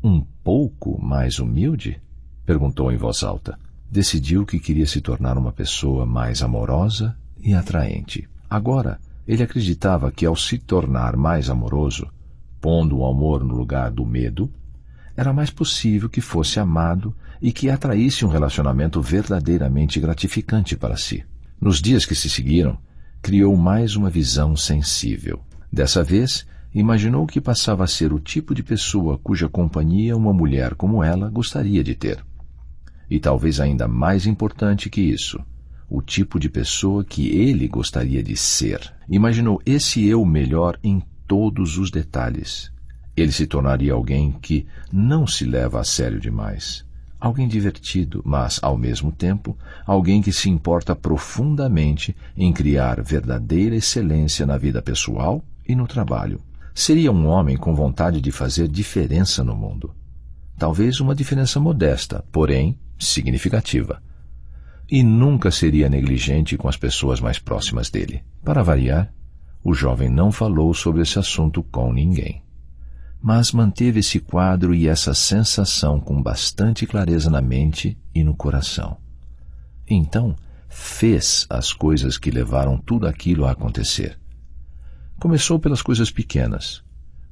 Um pouco mais humilde? Perguntou em voz alta. Decidiu que queria se tornar uma pessoa mais amorosa e atraente. Agora, ele acreditava que ao se tornar mais amoroso, pondo o amor no lugar do medo, era mais possível que fosse amado e que atraísse um relacionamento verdadeiramente gratificante para si. Nos dias que se seguiram, criou mais uma visão sensível. Dessa vez, imaginou que passava a ser o tipo de pessoa cuja companhia uma mulher como ela gostaria de ter. E talvez ainda mais importante que isso, o tipo de pessoa que ele gostaria de ser. Imaginou esse eu melhor em todos os detalhes. Ele se tornaria alguém que não se leva a sério demais. Alguém divertido, mas, ao mesmo tempo, alguém que se importa profundamente em criar verdadeira excelência na vida pessoal e no trabalho. Seria um homem com vontade de fazer diferença no mundo. Talvez uma diferença modesta, porém significativa. E nunca seria negligente com as pessoas mais próximas dele. Para variar, o jovem não falou sobre esse assunto com ninguém, mas manteve esse quadro e essa sensação com bastante clareza na mente e no coração. Então, fez as coisas que levaram tudo aquilo a acontecer. Começou pelas coisas pequenas.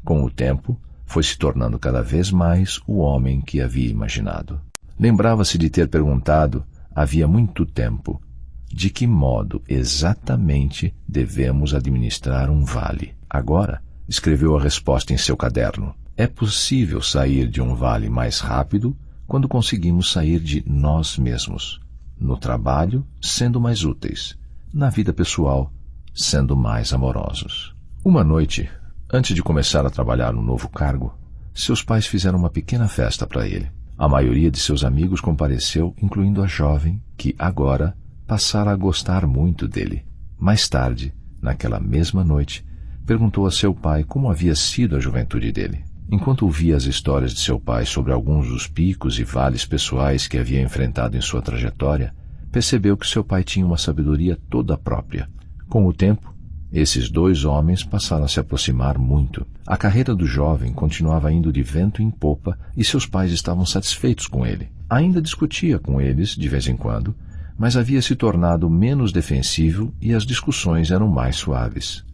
Com o tempo, foi se tornando cada vez mais o homem que havia imaginado. Lembrava-se de ter perguntado, havia muito tempo, de que modo exatamente devemos administrar um vale. Agora, escreveu a resposta em seu caderno. É possível sair de um vale mais rápido quando conseguimos sair de nós mesmos. No trabalho, sendo mais úteis. Na vida pessoal, sendo mais amorosos. Uma noite, antes de começar a trabalhar no novo cargo, seus pais fizeram uma pequena festa para ele. A maioria de seus amigos compareceu, incluindo a jovem, que agora passara a gostar muito dele. Mais tarde, naquela mesma noite, perguntou a seu pai como havia sido a juventude dele. Enquanto ouvia as histórias de seu pai sobre alguns dos picos e vales pessoais que havia enfrentado em sua trajetória, percebeu que seu pai tinha uma sabedoria toda própria. Com o tempo, esses dois homens passaram a se aproximar muito. A carreira do jovem continuava indo de vento em popa e seus pais estavam satisfeitos com ele. Ainda discutia com eles, de vez em quando, mas havia se tornado menos defensivo e as discussões eram mais suaves.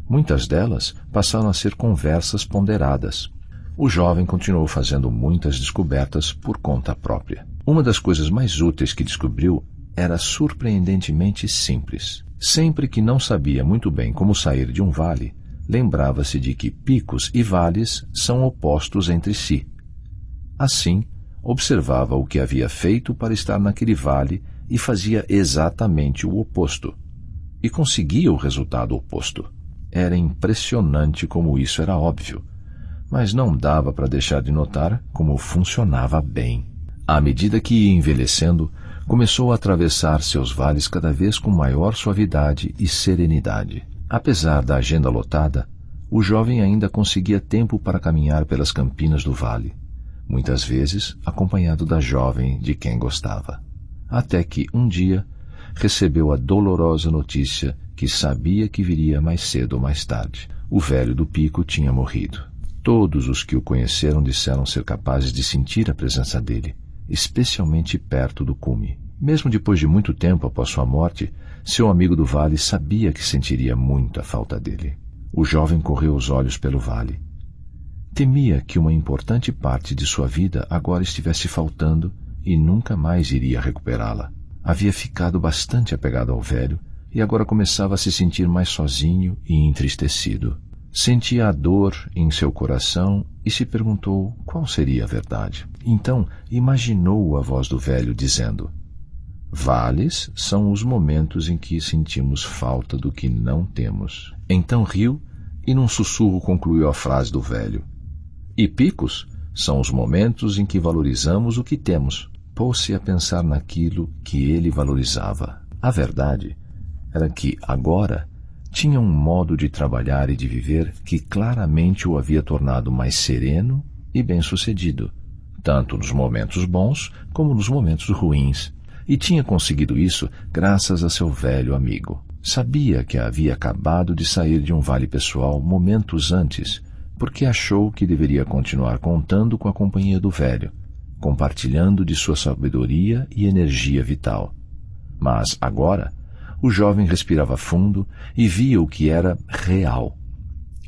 Muitas delas passaram a ser conversas ponderadas. O jovem continuou fazendo muitas descobertas por conta própria. Uma das coisas mais úteis que descobriu era surpreendentemente simples. Sempre que não sabia muito bem como sair de um vale, lembrava-se de que picos e vales são opostos entre si. Assim, observava o que havia feito para estar naquele vale e fazia exatamente o oposto. E conseguia o resultado oposto. Era impressionante como isso era óbvio, mas não dava para deixar de notar como funcionava bem. À medida que ia envelhecendo, começou a atravessar seus vales cada vez com maior suavidade e serenidade. Apesar da agenda lotada, o jovem ainda conseguia tempo para caminhar pelas campinas do vale, muitas vezes acompanhado da jovem de quem gostava. Até que, um dia, recebeu a dolorosa notícia que sabia que viria mais cedo ou mais tarde. O velho do pico tinha morrido. Todos os que o conheceram disseram ser capazes de sentir a presença dele, especialmente perto do cume. Mesmo depois de muito tempo após sua morte, seu amigo do vale sabia que sentiria muita falta dele. O jovem correu os olhos pelo vale. Temia que uma importante parte de sua vida agora estivesse faltando e nunca mais iria recuperá-la. Havia ficado bastante apegado ao velho e agora começava a se sentir mais sozinho e entristecido. Sentia a dor em seu coração e se perguntou qual seria a verdade. Então imaginou a voz do velho dizendo: vales são os momentos em que sentimos falta do que não temos. Então riu e num sussurro concluiu a frase do velho. E picos são os momentos em que valorizamos o que temos. Pôs-se a pensar naquilo que ele valorizava. A verdade era que, agora, tinha um modo de trabalhar e de viver que claramente o havia tornado mais sereno e bem-sucedido, tanto nos momentos bons como nos momentos ruins. E tinha conseguido isso graças a seu velho amigo. Sabia que havia acabado de sair de um vale pessoal momentos antes, porque achou que deveria continuar contando com a companhia do velho, compartilhando de sua sabedoria e energia vital. Mas agora, o jovem respirava fundo e via o que era real,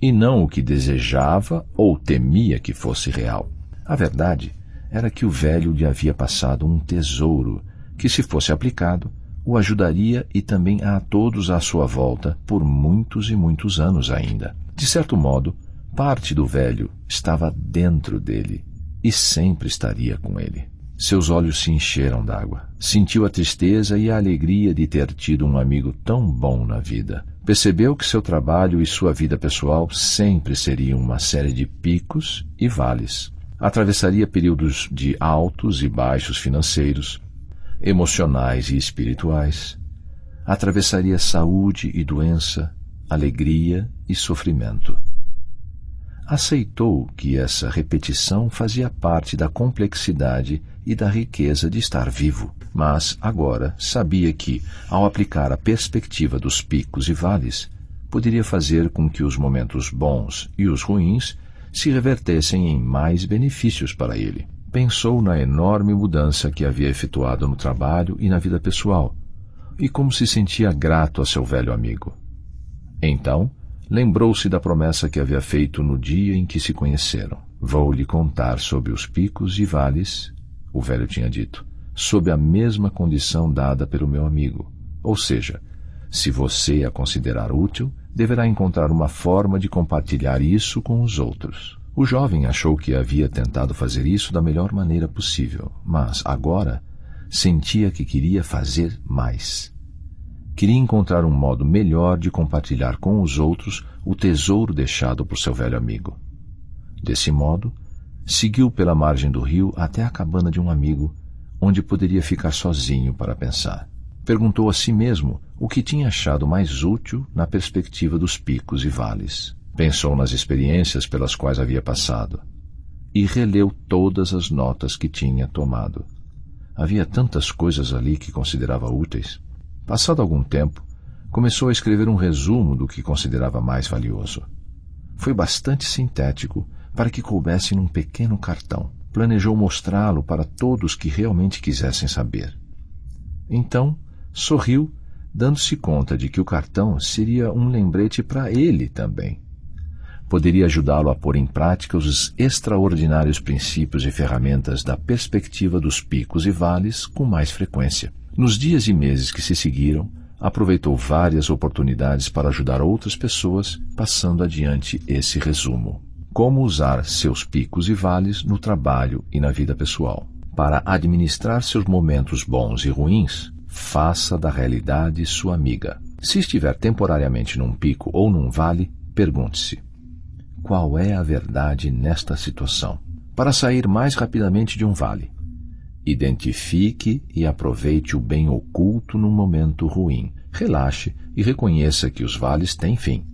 e não o que desejava ou temia que fosse real. A verdade era que o velho lhe havia passado um tesouro que, se fosse aplicado, o ajudaria e também a todos à sua volta por muitos e muitos anos ainda. De certo modo, parte do velho estava dentro dele e sempre estaria com ele. Seus olhos se encheram d'água. Sentiu a tristeza e a alegria de ter tido um amigo tão bom na vida. Percebeu que seu trabalho e sua vida pessoal sempre seriam uma série de picos e vales. Atravessaria períodos de altos e baixos financeiros, emocionais e espirituais. Atravessaria saúde e doença, alegria e sofrimento. Aceitou que essa repetição fazia parte da complexidade e da riqueza de estar vivo, mas agora sabia que, ao aplicar a perspectiva dos picos e vales, poderia fazer com que os momentos bons e os ruins se revertessem em mais benefícios para ele. Pensou na enorme mudança que havia efetuado no trabalho e na vida pessoal, e como se sentia grato a seu velho amigo. Então, lembrou-se da promessa que havia feito no dia em que se conheceram. Vou lhe contar sobre os picos e vales, o velho tinha dito, sob a mesma condição dada pelo meu amigo. Ou seja, se você a considerar útil, deverá encontrar uma forma de compartilhar isso com os outros. O jovem achou que havia tentado fazer isso da melhor maneira possível, mas agora sentia que queria fazer mais. Queria encontrar um modo melhor de compartilhar com os outros o tesouro deixado por seu velho amigo. Desse modo, seguiu pela margem do rio até a cabana de um amigo, onde poderia ficar sozinho para pensar. Perguntou a si mesmo o que tinha achado mais útil na perspectiva dos picos e vales. Pensou nas experiências pelas quais havia passado e releu todas as notas que tinha tomado. Havia tantas coisas ali que considerava úteis. Passado algum tempo, começou a escrever um resumo do que considerava mais valioso. Foi bastante sintético para que coubesse num pequeno cartão. Planejou mostrá-lo para todos que realmente quisessem saber. Então, sorriu, dando-se conta de que o cartão seria um lembrete para ele também. poderia ajudá-lo a pôr em prática os extraordinários princípios e ferramentas da perspectiva dos picos e vales com mais frequência. Nos dias e meses que se seguiram, aproveitou várias oportunidades para ajudar outras pessoas, passando adiante esse resumo. Como usar seus picos e vales no trabalho e na vida pessoal. Para administrar seus momentos bons e ruins, faça da realidade sua amiga. Se estiver temporariamente num pico ou num vale, pergunte-se: qual é a verdade nesta situação? Para sair mais rapidamente de um vale, identifique e aproveite o bem oculto num momento ruim. Relaxe e reconheça que os vales têm fim.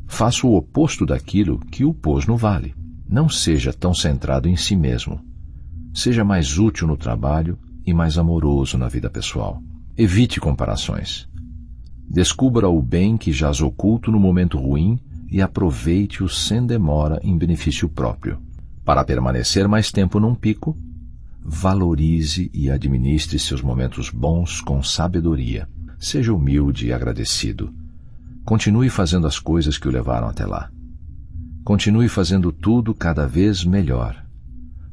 Faça o oposto daquilo que o pôs no vale. Não seja tão centrado em si mesmo. Seja mais útil no trabalho e mais amoroso na vida pessoal. Evite comparações. Descubra o bem que jaz oculto no momento ruim e aproveite-o sem demora em benefício próprio. Para permanecer mais tempo num pico, valorize e administre seus momentos bons com sabedoria. Seja humilde e agradecido. Continue fazendo as coisas que o levaram até lá. Continue fazendo tudo cada vez melhor.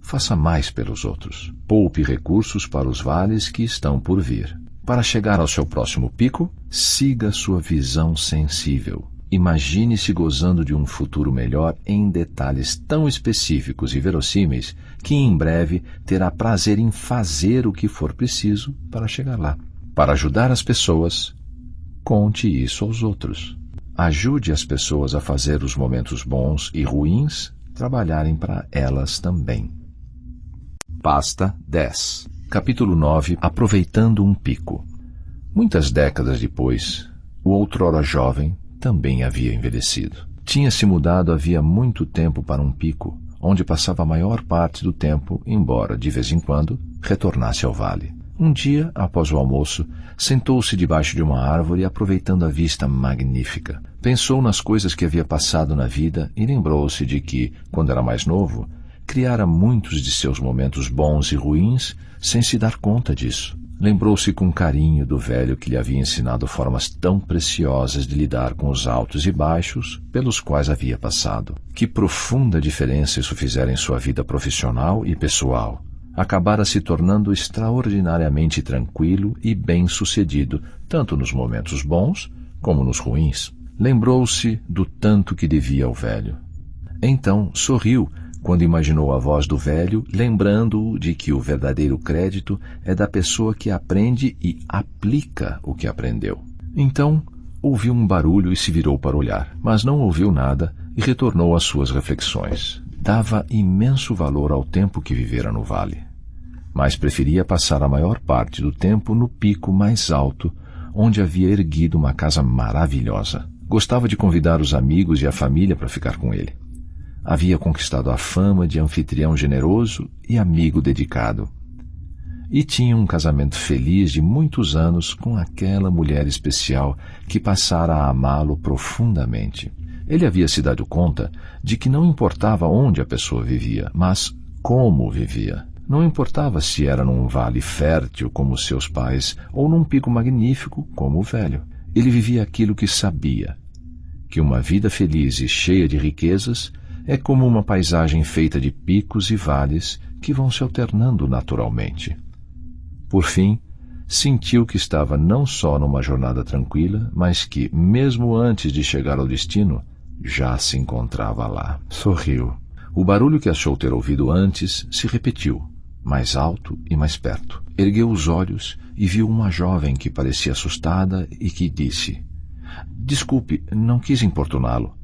Faça mais pelos outros. Poupe recursos para os vales que estão por vir. Para chegar ao seu próximo pico, siga sua visão sensível. Imagine-se gozando de um futuro melhor em detalhes tão específicos e verossímeis que em breve terá prazer em fazer o que for preciso para chegar lá. Para ajudar as pessoas, conte isso aos outros. Ajude as pessoas a fazer os momentos bons e ruins trabalharem para elas também. Pasta 10. Capítulo 9. Aproveitando um pico. Muitas décadas depois, o outrora jovem também havia envelhecido. Tinha se mudado havia muito tempo para um pico, onde passava a maior parte do tempo, embora, de vez em quando, retornasse ao vale. Um dia, após o almoço, sentou-se debaixo de uma árvore aproveitando a vista magnífica. Pensou nas coisas que havia passado na vida e lembrou-se de que, quando era mais novo, criara muitos de seus momentos bons e ruins sem se dar conta disso. Lembrou-se com carinho do velho que lhe havia ensinado formas tão preciosas de lidar com os altos e baixos pelos quais havia passado. Que profunda diferença isso fizera em sua vida profissional e pessoal. Acabara se tornando extraordinariamente tranquilo e bem-sucedido, tanto nos momentos bons como nos ruins. Lembrou-se do tanto que devia ao velho. Então sorriu quando imaginou a voz do velho, lembrando-o de que o verdadeiro crédito é da pessoa que aprende e aplica o que aprendeu. Então ouviu um barulho e se virou para olhar, mas não ouviu nada e retornou às suas reflexões. Dava imenso valor ao tempo que vivera no vale, mas preferia passar a maior parte do tempo no pico mais alto, onde havia erguido uma casa maravilhosa. Gostava de convidar os amigos e a família para ficar com ele. Havia conquistado a fama de anfitrião generoso e amigo dedicado. E tinha um casamento feliz de muitos anos com aquela mulher especial que passara a amá-lo profundamente. Ele havia se dado conta de que não importava onde a pessoa vivia, mas como vivia. Não importava se era num vale fértil como seus pais ou num pico magnífico como o velho. Ele vivia aquilo que sabia, que uma vida feliz e cheia de riquezas é como uma paisagem feita de picos e vales que vão se alternando naturalmente. Por fim, sentiu que estava não só numa jornada tranquila, mas que, mesmo antes de chegar ao destino, já se encontrava lá. Sorriu. O barulho que achou ter ouvido antes se repetiu, mais alto e mais perto. Ergueu os olhos e viu uma jovem que parecia assustada e que disse: "Desculpe, não quis importuná-lo."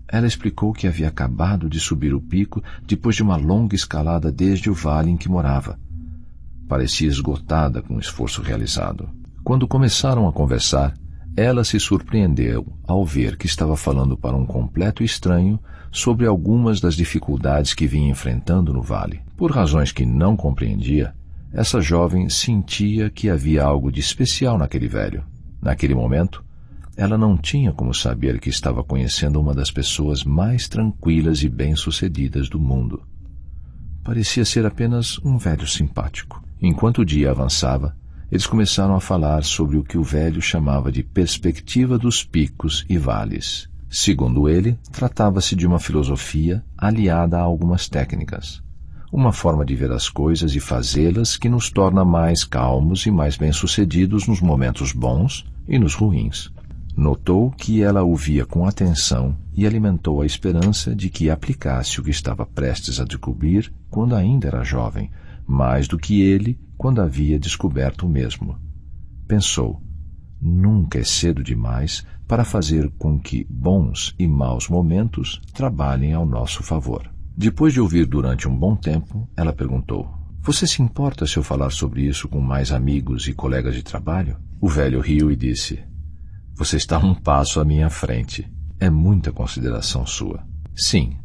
Ela explicou que havia acabado de subir o pico depois de uma longa escalada desde o vale em que morava. Parecia esgotada com o esforço realizado. Quando começaram a conversar, ela se surpreendeu ao ver que estava falando para um completo estranho sobre algumas das dificuldades que vinha enfrentando no vale. Por razões que não compreendia, essa jovem sentia que havia algo de especial naquele velho. Naquele momento, ela não tinha como saber que estava conhecendo uma das pessoas mais tranquilas e bem-sucedidas do mundo. Parecia ser apenas um velho simpático. Enquanto o dia avançava, eles começaram a falar sobre o que o velho chamava de perspectiva dos picos e vales. Segundo ele, tratava-se de uma filosofia aliada a algumas técnicas, uma forma de ver as coisas e fazê-las que nos torna mais calmos e mais bem-sucedidos nos momentos bons e nos ruins. Notou que ela o via com atenção e alimentou a esperança de que aplicasse o que estava prestes a descobrir quando ainda era jovem, mais do que ele quando havia descoberto o mesmo. Pensou: nunca é cedo demais para fazer com que bons e maus momentos trabalhem ao nosso favor. Depois de ouvir durante um bom tempo, ela perguntou: você se importa se eu falar sobre isso com mais amigos e colegas de trabalho? O velho riu e disse: você está um passo à minha frente. É muita consideração sua. Sim,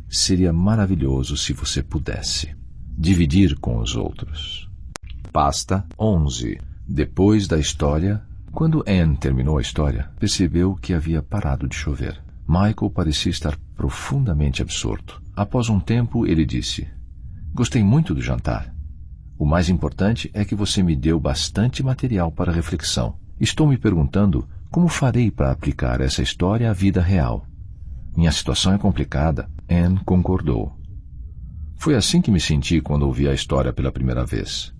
seria maravilhoso se você pudesse dividir com os outros. Pasta 11. Depois da história, quando Anne terminou a história, percebeu que havia parado de chover. Michael parecia estar profundamente absorto. Após um tempo, ele disse: gostei muito do jantar. O mais importante é que você me deu bastante material para reflexão. Estou me perguntando como farei para aplicar essa história à vida real. Minha situação é complicada. Anne concordou. Foi assim que me senti quando ouvi a história pela primeira vez.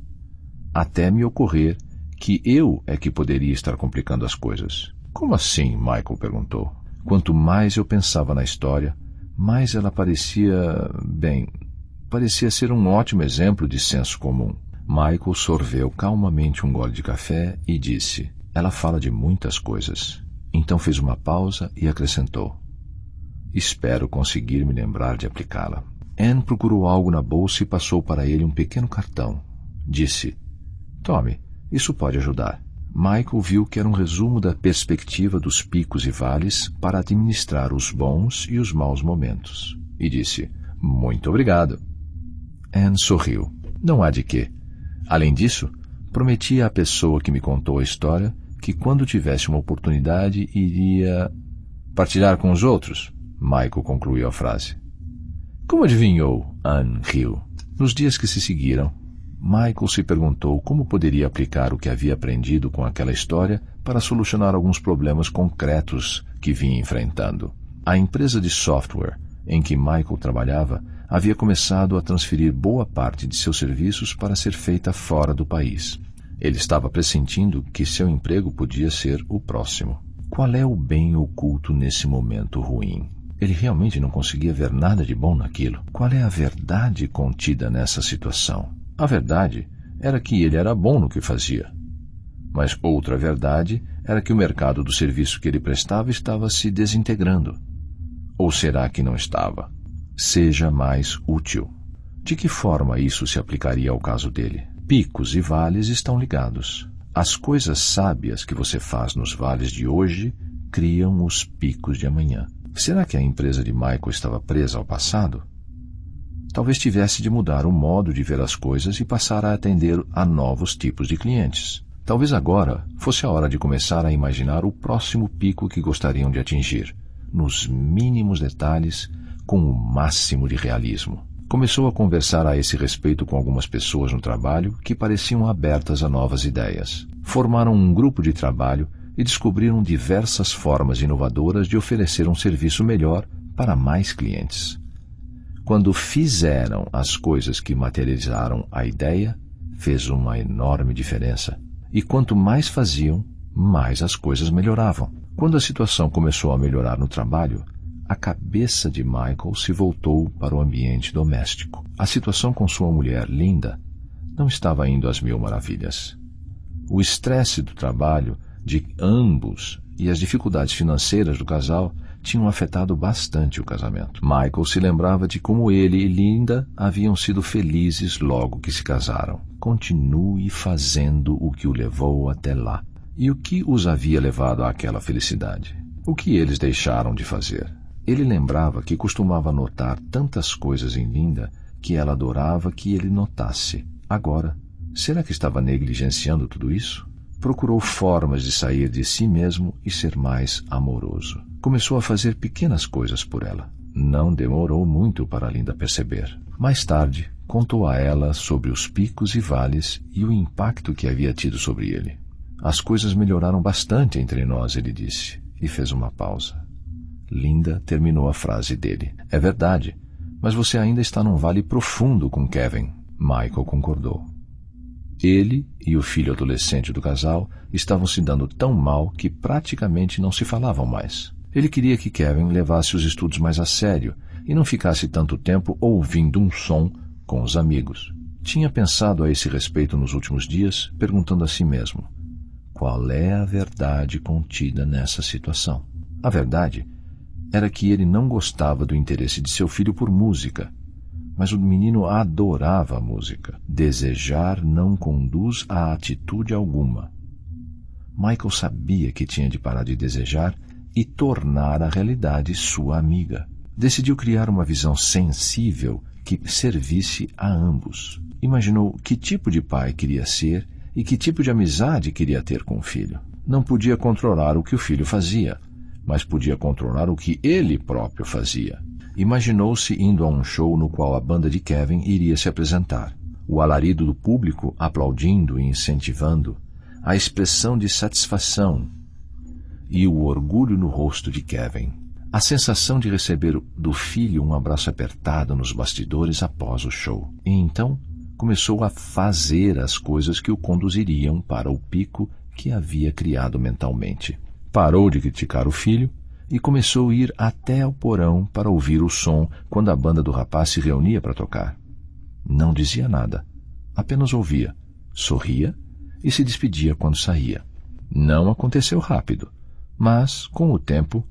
Até me ocorrer que eu é que poderia estar complicando as coisas. Como assim? Michael perguntou. Quanto mais eu pensava na história, mais ela parecia ser um ótimo exemplo de senso comum. Michael sorveu calmamente um gole de café e disse: ela fala de muitas coisas. Então fez uma pausa e acrescentou: espero conseguir me lembrar de aplicá-la. Anne procurou algo na bolsa e passou para ele um pequeno cartão. Disse: tome, isso pode ajudar. Michael viu que era um resumo da perspectiva dos picos e vales para administrar os bons e os maus momentos. E disse: muito obrigado. Anne sorriu. Não há de quê. Além disso, prometi à pessoa que me contou a história que quando tivesse uma oportunidade iria partilhar com os outros. Michael concluiu a frase. Como adivinhou? Anne riu. Nos dias que se seguiram, Michael se perguntou como poderia aplicar o que havia aprendido com aquela história para solucionar alguns problemas concretos que vinha enfrentando. A empresa de software em que Michael trabalhava havia começado a transferir boa parte de seus serviços para ser feita fora do país. Ele estava pressentindo que seu emprego podia ser o próximo. Qual é o bem oculto nesse momento ruim? Ele realmente não conseguia ver nada de bom naquilo. Qual é a verdade contida nessa situação? A verdade era que ele era bom no que fazia. Mas outra verdade era que o mercado do serviço que ele prestava estava se desintegrando. Ou será que não estava? Seja mais útil. De que forma isso se aplicaria ao caso dele? Picos e vales estão ligados. As coisas sábias que você faz nos vales de hoje criam os picos de amanhã. Será que a empresa de Michael estava presa ao passado? Talvez tivesse de mudar o modo de ver as coisas e passar a atender a novos tipos de clientes. Talvez agora fosse a hora de começar a imaginar o próximo pico que gostariam de atingir, nos mínimos detalhes, com o máximo de realismo. Começou a conversar a esse respeito com algumas pessoas no trabalho que pareciam abertas a novas ideias. Formaram um grupo de trabalho e descobriram diversas formas inovadoras de oferecer um serviço melhor para mais clientes. Quando fizeram as coisas que materializaram a ideia, fez uma enorme diferença. E quanto mais faziam, mais as coisas melhoravam. Quando a situação começou a melhorar no trabalho, a cabeça de Michael se voltou para o ambiente doméstico. A situação com sua mulher, Linda, não estava indo às mil maravilhas. O estresse do trabalho de ambos e as dificuldades financeiras do casal tinham afetado bastante o casamento. Michael se lembrava de como ele e Linda haviam sido felizes logo que se casaram. Continue fazendo o que o levou até lá. E o que os havia levado àquela felicidade? O que eles deixaram de fazer? Ele lembrava que costumava notar tantas coisas em Linda que ela adorava que ele notasse. Agora, será que estava negligenciando tudo isso? Procurou formas de sair de si mesmo e ser mais amoroso. Começou a fazer pequenas coisas por ela. Não demorou muito para Linda perceber. Mais tarde, contou a ela sobre os picos e vales e o impacto que havia tido sobre ele. As coisas melhoraram bastante entre nós, ele disse, e fez uma pausa. Linda terminou a frase dele. É verdade, mas você ainda está num vale profundo com Kevin. Michael concordou. Ele e o filho adolescente do casal estavam se dando tão mal que praticamente não se falavam mais. Ele queria que Kevin levasse os estudos mais a sério e não ficasse tanto tempo ouvindo um som com os amigos. Tinha pensado a esse respeito nos últimos dias, perguntando a si mesmo: qual é a verdade contida nessa situação? A verdade era que ele não gostava do interesse de seu filho por música, mas o menino adorava a música. Desejar não conduz a atitude alguma. Michael sabia que tinha de parar de desejar e tornar a realidade sua amiga. Decidiu criar uma visão sensível que servisse a ambos. Imaginou que tipo de pai queria ser e que tipo de amizade queria ter com o filho. Não podia controlar o que o filho fazia, mas podia controlar o que ele próprio fazia. Imaginou-se indo a um show no qual a banda de Kevin iria se apresentar. O alarido do público aplaudindo e incentivando, a expressão de satisfação e o orgulho no rosto de Kevin. A sensação de receber do filho um abraço apertado nos bastidores após o show. E então começou a fazer as coisas que o conduziriam para o pico que havia criado mentalmente. Parou de criticar o filho e começou a ir até o porão para ouvir o som quando a banda do rapaz se reunia para tocar. Não dizia nada, apenas ouvia, sorria e se despedia quando saía. Não aconteceu rápido, mas, com o tempo,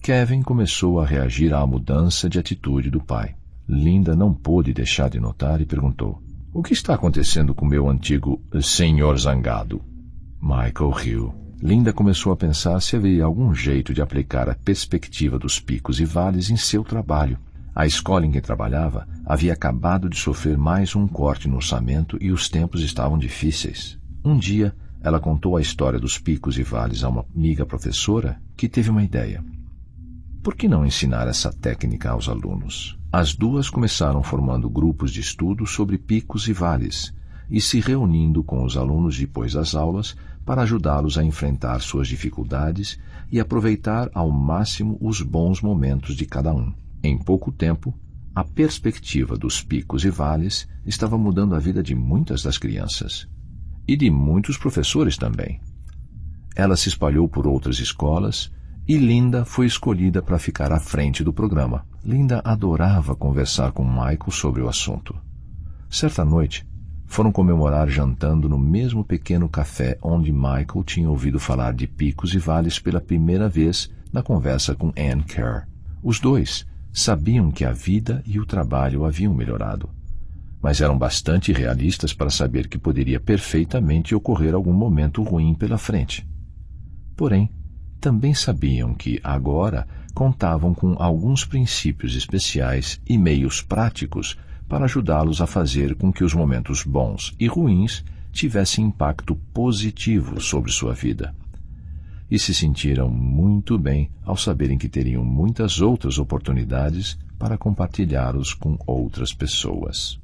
Kevin começou a reagir à mudança de atitude do pai. Linda não pôde deixar de notar e perguntou: o que está acontecendo com meu antigo senhor zangado? Michael riu. Linda começou a pensar se havia algum jeito de aplicar a perspectiva dos picos e vales em seu trabalho. A escola em que trabalhava havia acabado de sofrer mais um corte no orçamento e os tempos estavam difíceis. Um dia, ela contou a história dos picos e vales a uma amiga professora que teve uma ideia. Por que não ensinar essa técnica aos alunos? As duas começaram formando grupos de estudo sobre picos e vales e se reunindo com os alunos depois das aulas para ajudá-los a enfrentar suas dificuldades e aproveitar ao máximo os bons momentos de cada um. Em pouco tempo, a perspectiva dos picos e vales estava mudando a vida de muitas das crianças e de muitos professores também. Ela se espalhou por outras escolas e Linda foi escolhida para ficar à frente do programa. Linda adorava conversar com Michael sobre o assunto. Certa noite, foram comemorar jantando no mesmo pequeno café onde Michael tinha ouvido falar de picos e vales pela primeira vez na conversa com Ann Kerr. Os dois sabiam que a vida e o trabalho haviam melhorado, mas eram bastante realistas para saber que poderia perfeitamente ocorrer algum momento ruim pela frente. Porém, também sabiam que, agora, contavam com alguns princípios especiais e meios práticos para ajudá-los a fazer com que os momentos bons e ruins tivessem impacto positivo sobre sua vida. E se sentiram muito bem ao saberem que teriam muitas outras oportunidades para compartilhá-los com outras pessoas.